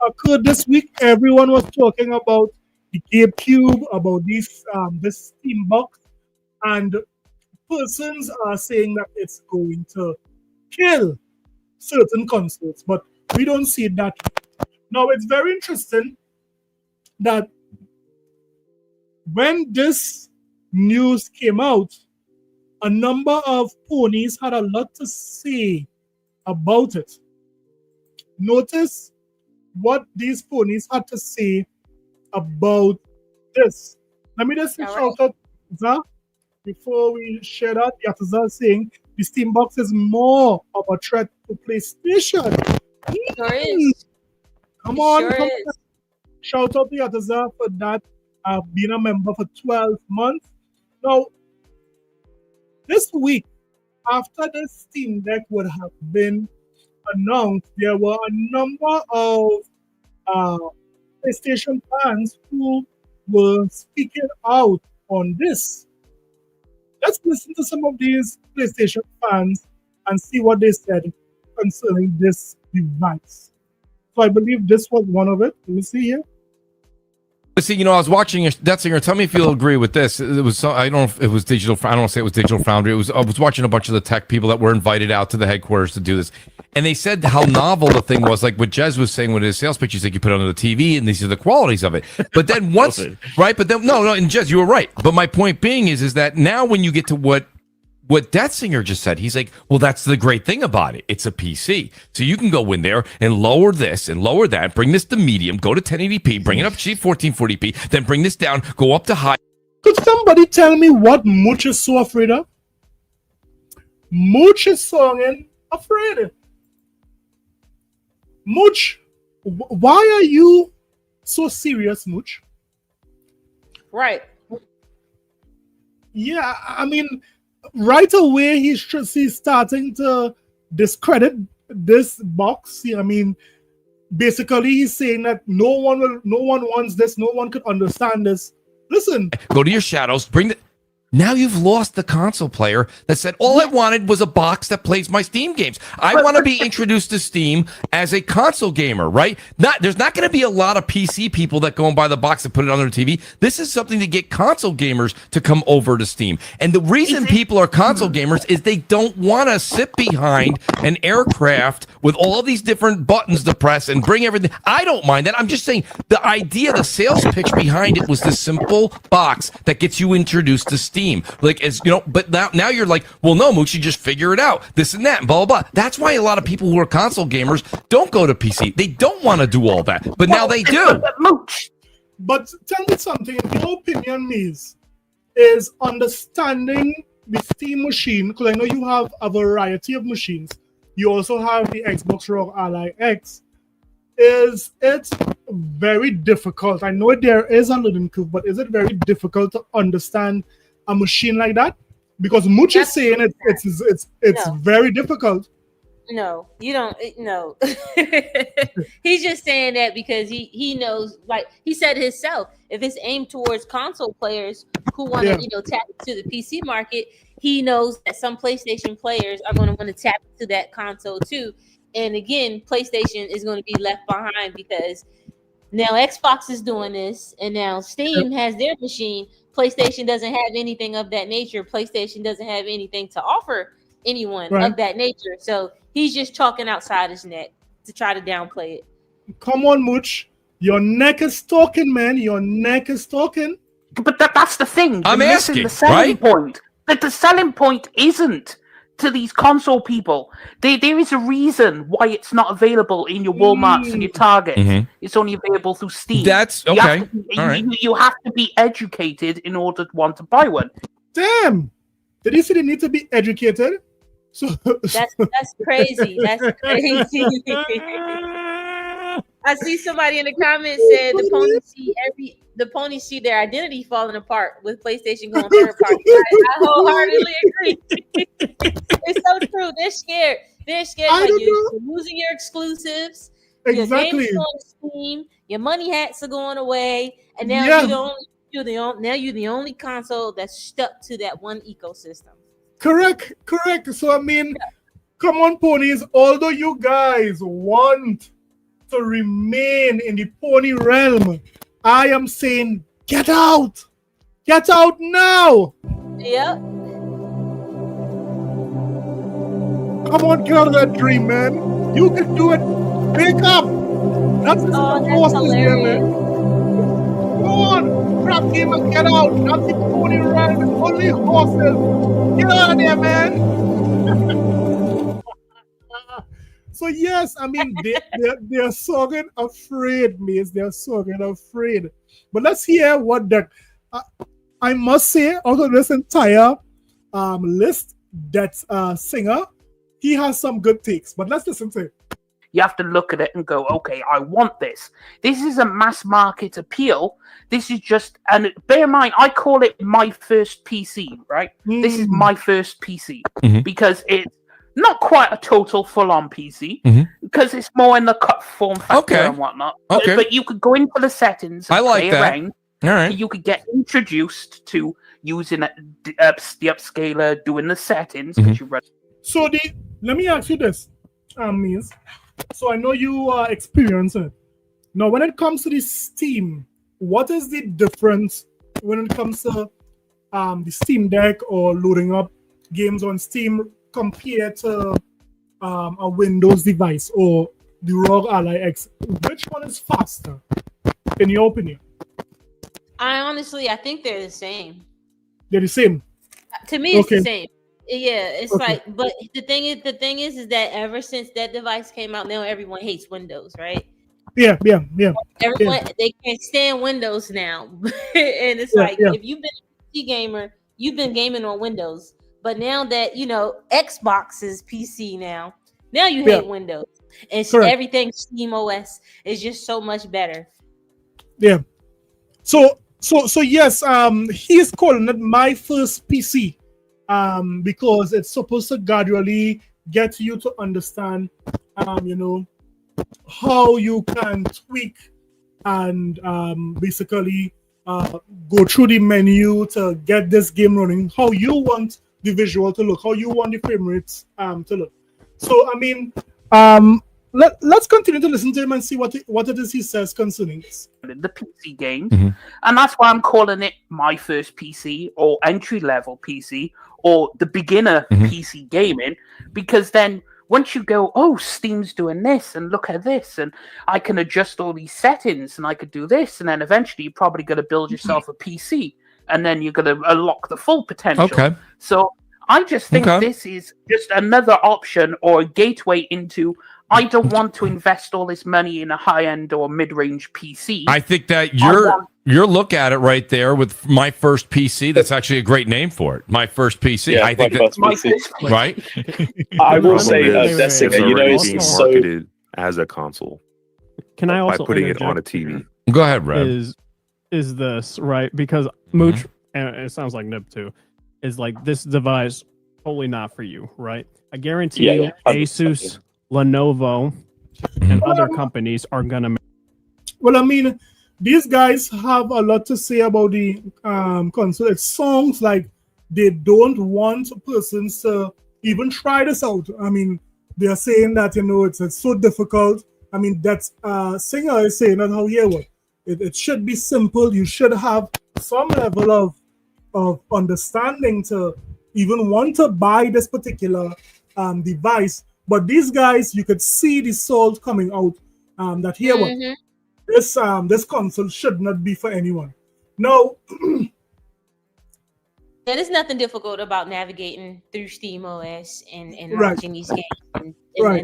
occurred this week. Everyone was talking about the GameCube, about this Steam box, and persons are saying that it's going to kill certain consoles, but we don't see that. Now it's very interesting that when this news came out, a number of ponies had a lot to say about it. Notice what these ponies had to say about this. Let me just shout out Za before we share that. Yataza saying the Steam box is more of a threat to PlayStation. Sure is. Come on. Shout out to Yataza for that. I've been a member for 12 months. Now, this week, after the Steam Deck would have been announced, there were a number of PlayStation fans who were speaking out on this. Let's listen to some of these PlayStation fans and see what they said concerning this device. So I believe this was one of it. Let me see here. See, I was watching that singer. Tell me if you'll agree with this. It was I don't know if it was digital. I don't want to say it was Digital Foundry. I was watching a bunch of the tech people that were invited out to the headquarters to do this, and they said how novel the thing was. Like what Jez was saying with his sales pitch, he's like you put it on the TV, and these are the qualities of it. But then once, right? But then no, and Jez, you were right. But my point being is that now when you get to what that singer just said, he's like, well, that's the great thing about it. It's a PC. So you can go in there and lower this and lower that, bring this to medium, go to 1080p, bring it up to 1440p, then bring this down, go up to high. Could somebody tell me what Mooch is so afraid of? Mooch is so afraid. Mooch, why are you so serious, Mooch? Right. Yeah, I mean, right away he's starting to discredit this box. I mean, basically he's saying that no one wants this, no one could understand this. Listen, go to your shadows, bring the. Now you've lost the console player that said, all I wanted was a box that plays my Steam games. I want to be introduced to Steam as a console gamer, right? There's not going to be a lot of PC people that go and buy the box and put it on their TV. This is something to get console gamers to come over to Steam. And the reason people are console gamers is they don't want to sit behind an aircraft with all these different buttons to press and bring everything. I don't mind that. I'm just saying the idea, the sales pitch behind it was this simple box that gets you introduced to Steam. Like, as you know, but now you're like, well, no, Mooch, you just figure it out. This and that, and blah, blah, blah. That's why a lot of people who are console gamers don't go to PC. They don't want to do all that. But now they do. Mooch. But tell me something, in your opinion, is understanding the Steam machine, because I know you have a variety of machines. You also have the Xbox ROG Ally X. Is it very difficult? I know there is a learning curve, but is it very difficult to understand a machine like that? Because Mooch is saying it's no. Very difficult. No, you don't. No, he's just saying that because he knows, like he said himself, if it's aimed towards console players who want to tap into the PC market, he knows that some PlayStation players are going to want to tap into that console too. And again, PlayStation is going to be left behind because now Xbox is doing this, and now Steam has their machine. PlayStation doesn't have anything of that nature. PlayStation doesn't have anything to offer anyone of that nature. So he's just talking outside his neck to try to downplay it. Come on, Mooch. Your neck is talking, man. Your neck is talking. But that's the thing. I'm asking, the selling point. That the selling point isn't to these console people. There is a reason why it's not available in your Walmarts and your Targets. Mm-hmm. It's only available through Steam. That's okay. You have to be educated in order to want to buy one. Damn! Did you say they need to be educated? So that's crazy. That's crazy. I see somebody in the comments said the ponies see their identity falling apart with PlayStation going third party. I wholeheartedly agree. It's so true. They're scared. They're scared of you. You're losing your exclusives. Exactly. Your games on Steam. Your money hats are going away, and now you're the only console that's stuck to that one ecosystem. Correct. So I mean, come on, ponies. Although you guys want to remain in the pony realm, I am saying, get out! Get out now! Yep. Come on, get out of that dream, man. You can do it. Wake up! That's hilarious. Here, man. Come on, crap gamer, get out! Not the pony realm, it's only horses. Get out of there, man! So yes, I mean they're so afraid, mates. They're so afraid. But let's hear what that. I must say, out of this entire list, that singer, he has some good takes. But let's listen to it. You have to look at it and go, okay, I want this. This is a mass market appeal. This is just, and bear in mind, I call it my first PC, right? This is my first PC because it's not quite a total full-on PC because it's more in the cut form factor and whatnot. Okay. But you could go into the settings and play around. All right. You could get introduced to using the upscaler, doing the settings. So let me ask you this, Means. So I know you are experiencing it. Now, when it comes to the Steam, what is the difference when it comes to the Steam Deck or loading up games on Steam compared to a Windows device or the ROG Ally X? Which one is faster, in your opinion? I think they're the same. They're the same. To me, it's the same. Yeah, it's like, but the thing is that ever since that device came out, now everyone hates Windows, right? Yeah. Everyone they can't stand Windows now, and it's if you've been PC gamer, you've been gaming on Windows, but now that Xbox is PC now you hate Windows, and everything Steam OS is just so much better. Yeah. So yes, he is calling it my first PC, because it's supposed to gradually get you to understand, how you can tweak and basically go through the menu to get this game running, how you want the visual to look, how you want the frame rates to look. So I mean, let's continue to listen to him and see what it is he says concerning this. The PC games, and that's why I'm calling it my first PC or entry level PC or the beginner PC gaming, because then once you go, oh, Steam's doing this, and look at this, and I can adjust all these settings, and I could do this, and then eventually you're probably going to build yourself a PC, and then you're going to unlock the full potential. Okay. So I just think this is just another option or a gateway into, I don't want to invest all this money in a high-end or mid-range PC. I think that your look at it right there with my first PC, that's actually a great name for it. My first PC. Yeah, I think that's right. I will say, Desinger, it's being marketed as a console. Can I also by putting it on a TV? Go ahead, Rev. Is this right? Because Mooch, and it sounds like Nib too, is like this device totally not for you, right? I guarantee you, Asus, Lenovo, and other companies are gonna. Well, I mean, these guys have a lot to say about the console. It sounds like they don't want persons to even try this out. I mean, they're saying that it's so difficult. I mean, that's Singer is saying that it should be simple. You should have some level of understanding to even want to buy this particular device. But these guys, you could see the salt coming out that this console should not be for anyone. No. There's nothing difficult about navigating through Steam OS and launching these games and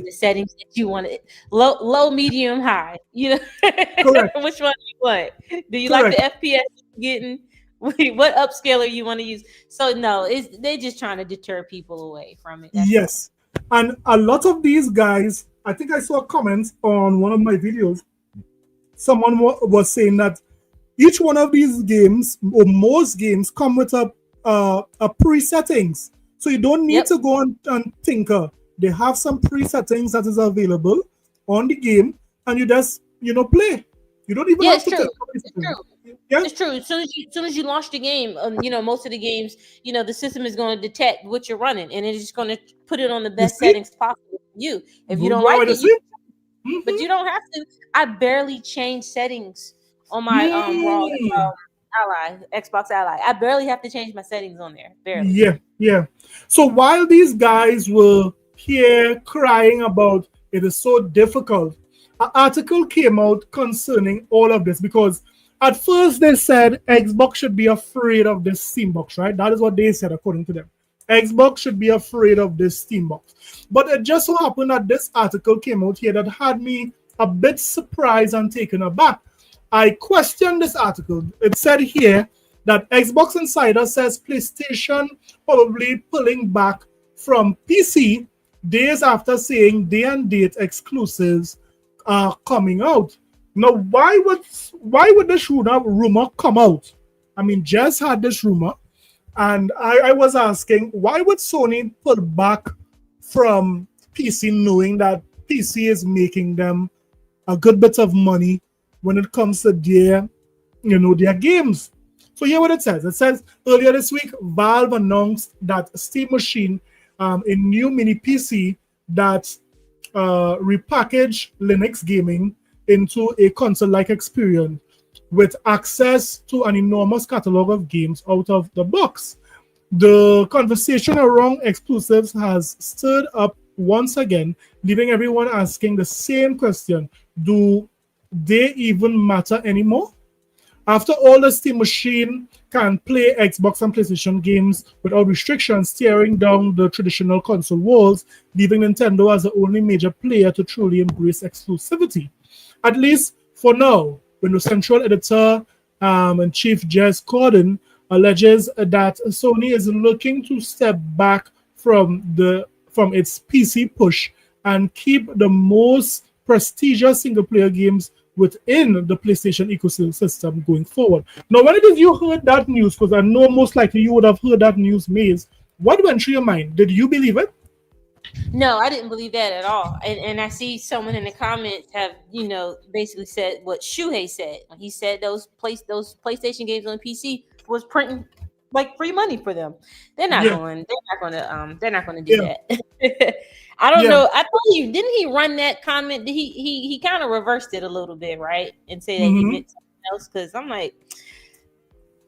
the settings that you want. Low, medium, high. Correct. Which one do you want? Do you like the FPS getting? What upscaler you want to use? So no, they're just trying to deter people away from it. Yes. And a lot of these guys, I think I saw comments on one of my videos. Someone was saying that each one of these games, or most games, come with a pre-settings. So you don't need to go and tinker. They have some pre-settings that is available on the game, and you just play. You don't even have to. It's true. Yeah? It's true. As soon as you launch the game, most of the games, the system is going to detect what you're running, and it's just going to put it on the best settings possible for you. If you don't like it, but you don't have to. I barely change settings on my Xbox Ally. I barely have to change my settings on there. Barely. Yeah. So while these guys were here crying about it is so difficult, an article came out concerning all of this, because at first they said Xbox should be afraid of this Steam box, right? That is what they said according to them. Xbox should be afraid of this Steam box. But it just so happened that this article came out here that had me a bit surprised and taken aback. I questioned this article. It said here that Xbox Insider says PlayStation probably pulling back from PC days after saying day and date exclusives are coming out. Now, why would this rumor come out? I mean, Jess had this rumor, and I was asking, why would Sony pull back from PC, knowing that PC is making them a good bit of money when it comes to their games? So here what it says. It says, earlier this week, Valve announced that Steam Machine, a new mini PC that repackage Linux gaming into a console-like experience with access to an enormous catalog of games out of the box. The conversation around exclusives has stirred up once again, leaving everyone asking the same question: do they even matter anymore? After all, the Steam Machine can play Xbox and PlayStation games without restrictions, tearing down the traditional console walls, leaving Nintendo as the only major player to truly embrace exclusivity. At least for now, when the central editor and chief Jez Corden alleges that Sony is looking to step back from its PC push and keep the most prestigious single player games within the PlayStation ecosystem going forward. Now, when did you heard that news? Because I know most likely you would have heard that news, Maze. What went through your mind? Did you believe it? No, I didn't believe that at all. And I see someone in the comments have, basically said what Shuhei said. He said those PlayStation games on PC was printing like free money for them. They're not going to do that. I don't know. I told you, didn't he run that comment? He kind of reversed it a little bit, right? And say that he meant something else, because I'm like,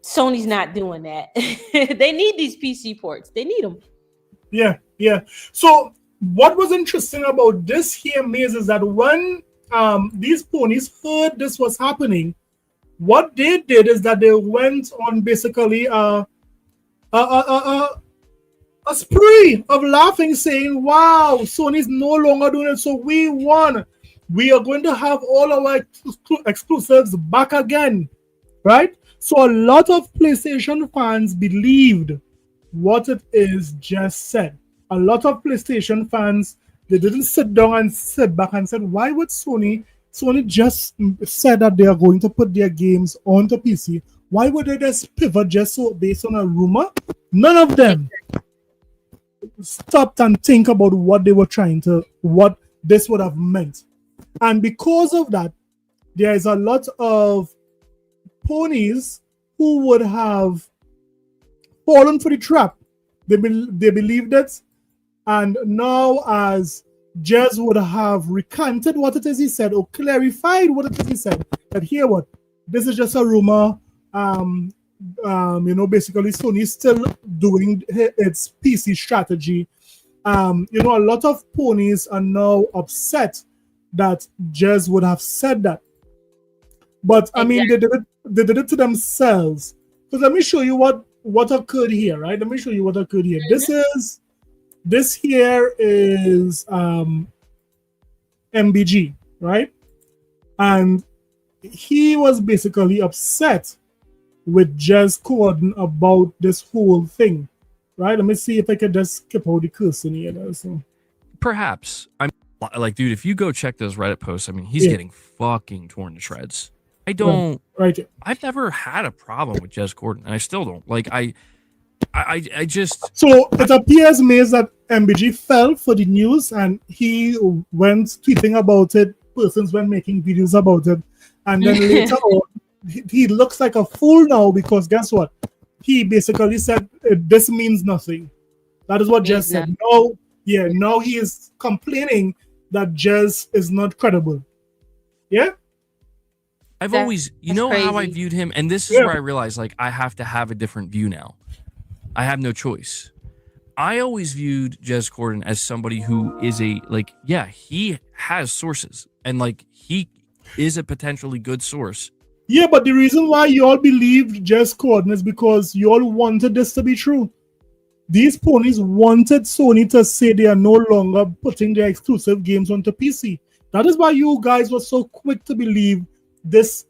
Sony's not doing that. They need these PC ports. They need them. Yeah. So what was interesting about this here, Maze, is that when these ponies heard this was happening, what they did is that they went on basically a spree of laughing, saying, wow, Sony's no longer doing it, so we won. We are going to have all our exclusives back again, right? So a lot of PlayStation fans believed what it is just said. A lot of PlayStation fans, they didn't sit down and sit back and said, why would Sony just said that they are going to put their games onto PC? Why would they just pivot just so based on a rumor? None of them stopped and think about what they were what this would have meant. And because of that, there is a lot of ponies who would have fallen for the trap. They believed it, and now as Jez would have recanted what it is he said, or clarified what it is he said, that here what, this is just a rumor. Basically Sony is still doing its PC strategy. A lot of ponies are now upset that Jez would have said that. But I mean, they did it to themselves. Because let me show you what occurred here, right? Let me show you what occurred here. This here is MBG, right? And he was basically upset with Jez Corden about this whole thing, right? Let me see if I could just skip out the cursor here. So. Perhaps. I'm like, dude, if you go check those Reddit posts, I mean, he's getting fucking torn to shreds. I don't. Right. I've never had a problem with Jez Corden, and I still don't. Like, I just. So it appears, Maze, that MBG fell for the news, and he went tweeting about it. Persons went making videos about it, and then later on, he looks like a fool now, because guess what? He basically said this means nothing. That is what Jez said. Now he is complaining that Jez is not credible. Yeah. I've always, how I viewed him, and this is where I realized, like, I have to have a different view now. I have no choice. I always viewed Jez Corden as somebody who is he has sources, and like he is a potentially good source. Yeah, but the reason why you all believed Jez Corden is because you all wanted this to be true. These ponies wanted Sony to say they are no longer putting their exclusive games onto PC. That is why you guys were so quick to believe this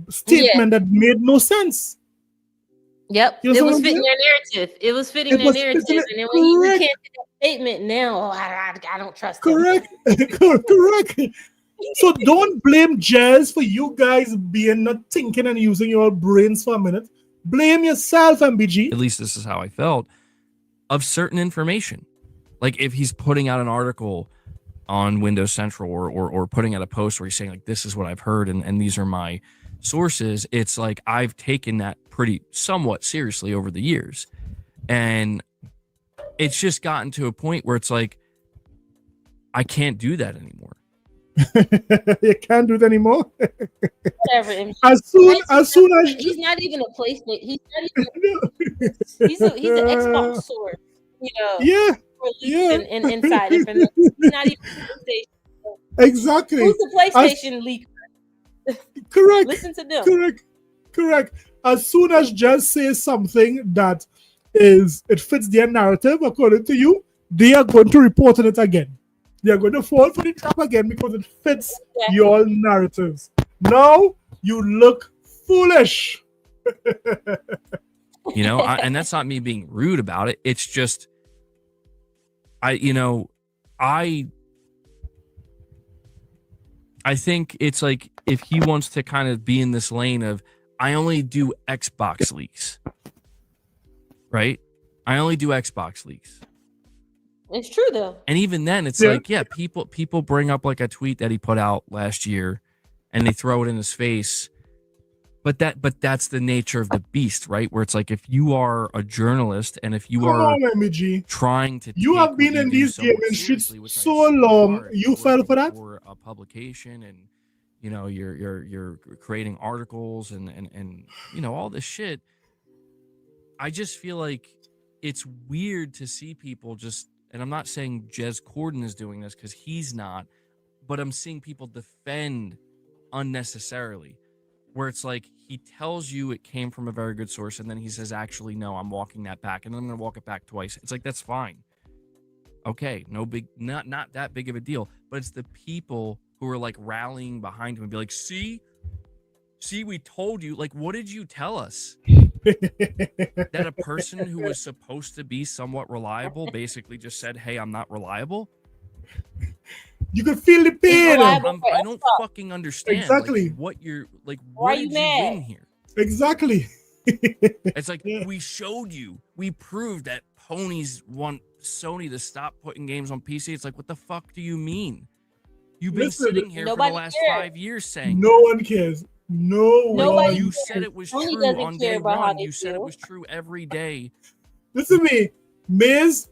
statement that made no sense. Yep, it was fitting their narrative. It was fitting their narrative, and then when you can't get that statement now, I don't trust them. Correct. So don't blame Jez for you guys being not thinking and using your brains for a minute. Blame yourself, MBG. At least this is how I felt of certain information. Like if he's putting out an article on Windows Central or putting out a post where he's saying like, this is what I've heard and these are my sources. It's like I've taken that somewhat seriously over the years. And it's just gotten to a point where it's like, I can't do that anymore. You can't do it anymore. Whatever. As soon as he's not even a PlayStation. He's not even. He's an Xbox source. Inside information. He's not even PlayStation. Exactly. Who's the PlayStation leaker? Correct. Listen to them. Correct. As soon as Jez says something that it fits their narrative, according to you, they are going to report on it again. They are going to fall for the trap again because it fits your narratives. Now you look foolish. You know, and that's not me being rude about it. It's just, I think it's like if he wants to kind of be in this lane of, I only do Xbox leaks, right? I only do Xbox leaks. It's true though. And even then, it's like, yeah, people bring up like a tweet that he put out last year, and they throw it in his face. But that's the nature of the beast, right? Where it's like, if you are a journalist and if you are trying to, you have been in these gaming streets so long, you fell for that. For a publication, and you know, you're creating articles and you know, all this shit. I just feel like it's weird to see people just, and I'm not saying Jez Corden is doing this because he's not, but I'm seeing people defend unnecessarily. Where it's like he tells you it came from a very good source, and then he says, actually, no, I'm walking that back, and then I'm going to walk it back twice. It's like, that's fine. Okay, not that big of a deal. But it's the people who are like rallying behind him and be like, see, we told you. Like, what did you tell us? That a person who was supposed to be somewhat reliable basically just said, hey, I'm not reliable? You can feel the pain. I don't fucking understand. Exactly. Like, what you're like. What did you win here? Exactly. It's like, we showed you. We proved that ponies want Sony to stop putting games on PC. It's like, what the fuck do you mean? You've been sitting here for the last 5 years saying no one cares. No one. You said it was true on day one. You said it was true every day. Listen to me, Miz.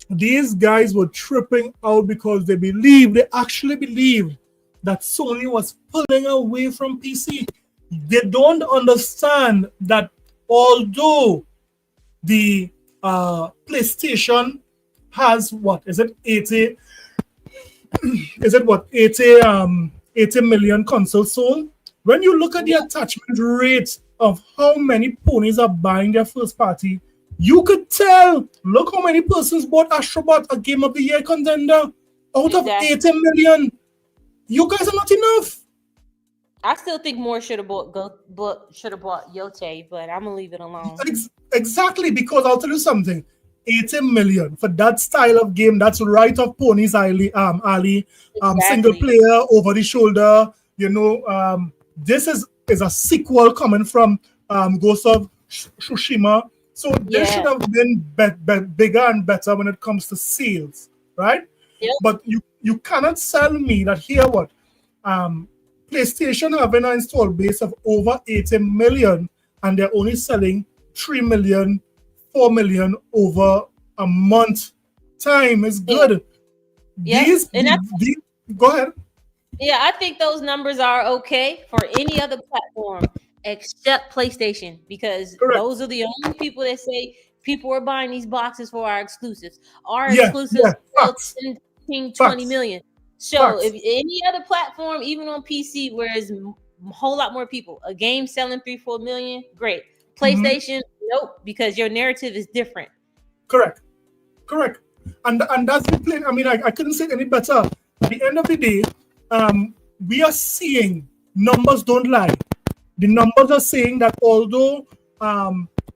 These guys were tripping out because they actually believed that Sony was pulling away from PC. They don't understand that although the PlayStation has 80 million consoles sold. When you look at the attachment rate of how many ponies are buying their first party, you could tell. Look how many persons bought Astrobot, a Game of the Year contender, out of 80 million. You guys are not enough. I still think more should have bought Yote, but I'm gonna leave it alone. Exactly, because I'll tell you something. 80 million for that style of game. That's right of Ponies Alley, single player over the shoulder. You know, this is a sequel coming from Ghost of Tsushima. So they should have been bigger and better when it comes to sales, right? Yep. But you cannot sell me that here what PlayStation having an install base of over 80 million and they're only selling 3 million, 4 million over a month. Time is good. Yeah. Go ahead. Yeah, I think those numbers are okay for any other platform except PlayStation, because those are the only people that say people are buying these boxes for our exclusives. Our exclusives sell 20 million. So if any other platform, even on PC, where there's a whole lot more people, a game selling 3-4 million, great. PlayStation, nope, because your narrative is different. Correct. And that's the plan. I mean, I couldn't say it any better. At the end of the day, we are seeing numbers don't lie. The numbers are saying that although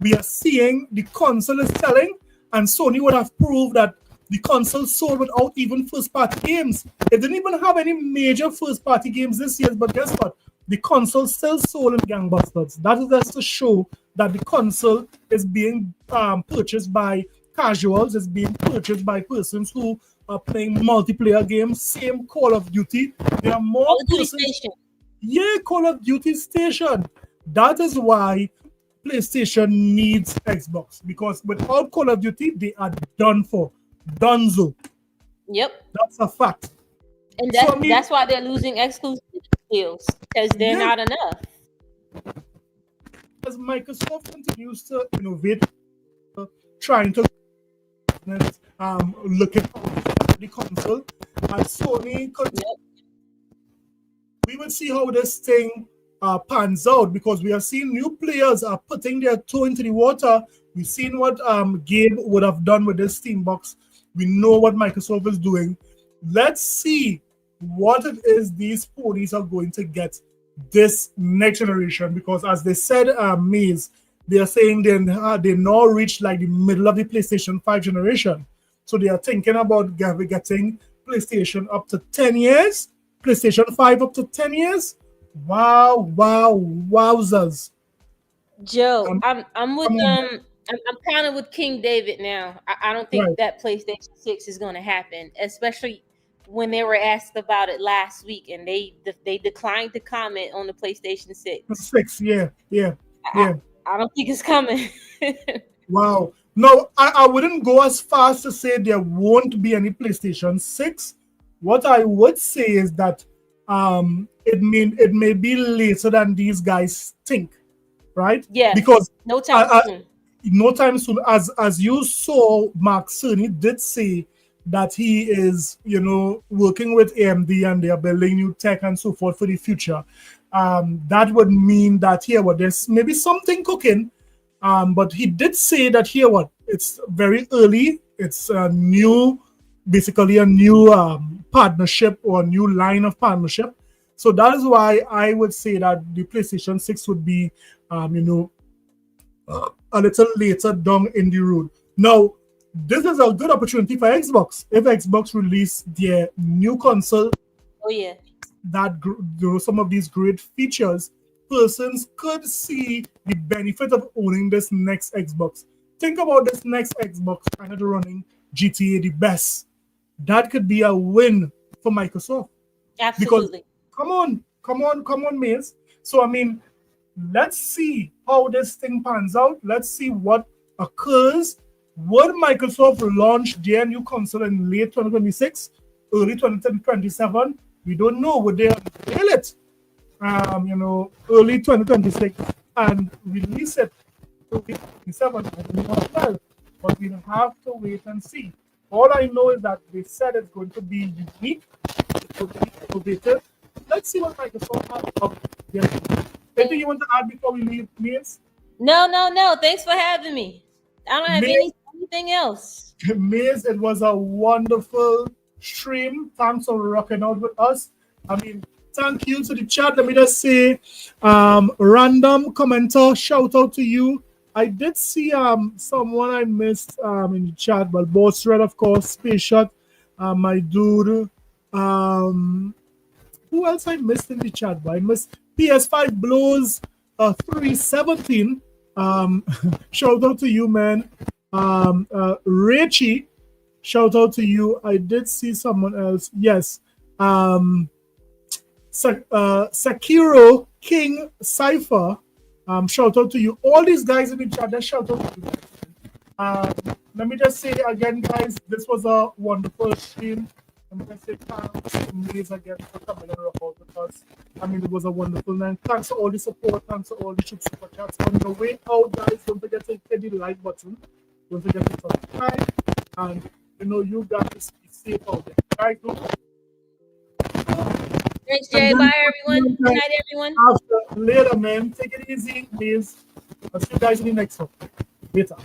we are seeing the console is selling, and Sony would have proved that the console sold without even first-party games. It didn't even have any major first-party games this year, but guess what? The console still sold in gangbusters. That is just to show that the console is being purchased by casuals, is being purchased by persons who are playing multiplayer games. Same Call of Duty. There are more persons. Yeah, Call of Duty Station. That is why PlayStation needs Xbox, because without Call of Duty, they are done for. Dunzo. Yep. That's a fact. And that's why they're losing exclusive deals, because they're not enough. As Microsoft continues to innovate, trying to look at the console, and Sony could. We will see how this thing pans out, because we are seeing new players are putting their toe into the water. We've seen what Gabe would have done with this Steam box. We know what Microsoft is doing. Let's see what it is these ponies are going to get this next generation, because as they said, Maze, they are saying they now reached like the middle of the PlayStation 5 generation. So they are thinking about getting PlayStation up to 10 years, PlayStation 5 up to 10 years. Wow, wowzers. Joe, I'm with I'm kind of with King David now. I don't think Right. that PlayStation 6 is going to happen, especially when they were asked about it last week and they declined to comment on the PlayStation 6. 6, yeah. I don't think it's coming. Wow. No, I wouldn't go as far as to say there won't be any PlayStation 6. What I would say is that it may be later than these guys think, right? Yeah. Because no time soon. No time soon. As you saw, Mark Cerny did say that he is, working with AMD and they are building new tech and so forth for the future. That would mean that there's maybe something cooking. But he did say that it's very early. It's basically a new partnership or a new line of partnership. So that is why I would say that the PlayStation 6 would be, a little later down in the road. Now, this is a good opportunity for Xbox. If Xbox release their new console, oh yeah, that some of these great features, persons could see the benefit of owning this next Xbox. Think about this next Xbox kind of running GTA the best. That could be a win for Microsoft. Absolutely. Because come on, Maze. So I mean, let's see how this thing pans out. Let's see what occurs. Would Microsoft launch their new console in late 2026, early 2027? We don't know. Would they unveil it? Early 2026 and release it early 2027. I don't know as well, but we'll have to wait and see. All I know is that they said it's going to be unique, it's going to be innovative. Let's see what Microsoft has up there. Anything you want to add before we leave, Maze? No. Thanks for having me. I don't have anything else. Maze, it was a wonderful stream. Thanks for rocking out with us. I mean, thank you to the chat. Let me just say, random commenter, shout out to you. I did see someone I missed in the chat, but Boss Red, of course, Space Shot, my dude. Who else I missed in the chat? But I missed PS5 Blows 317. Shout out to you, man. Richie, shout out to you. I did see someone else. Yes. Sakiro King Cypher, shout out to you. All these guys in the chat, just shout out to you. Let me just say again, guys, this was a wonderful stream. Let me just say thanks to Maze again for coming and rock out with us. I mean, it was a wonderful night. Thanks for all the support. Thanks for all the super chats. On your way out, guys, don't forget to hit the like button. Don't forget to subscribe. And, you guys be safe out there. Right, thanks, Jay. Bye, everyone. Good night, everyone. Later, man. Take it easy, please. I'll see you guys in the next one. Later.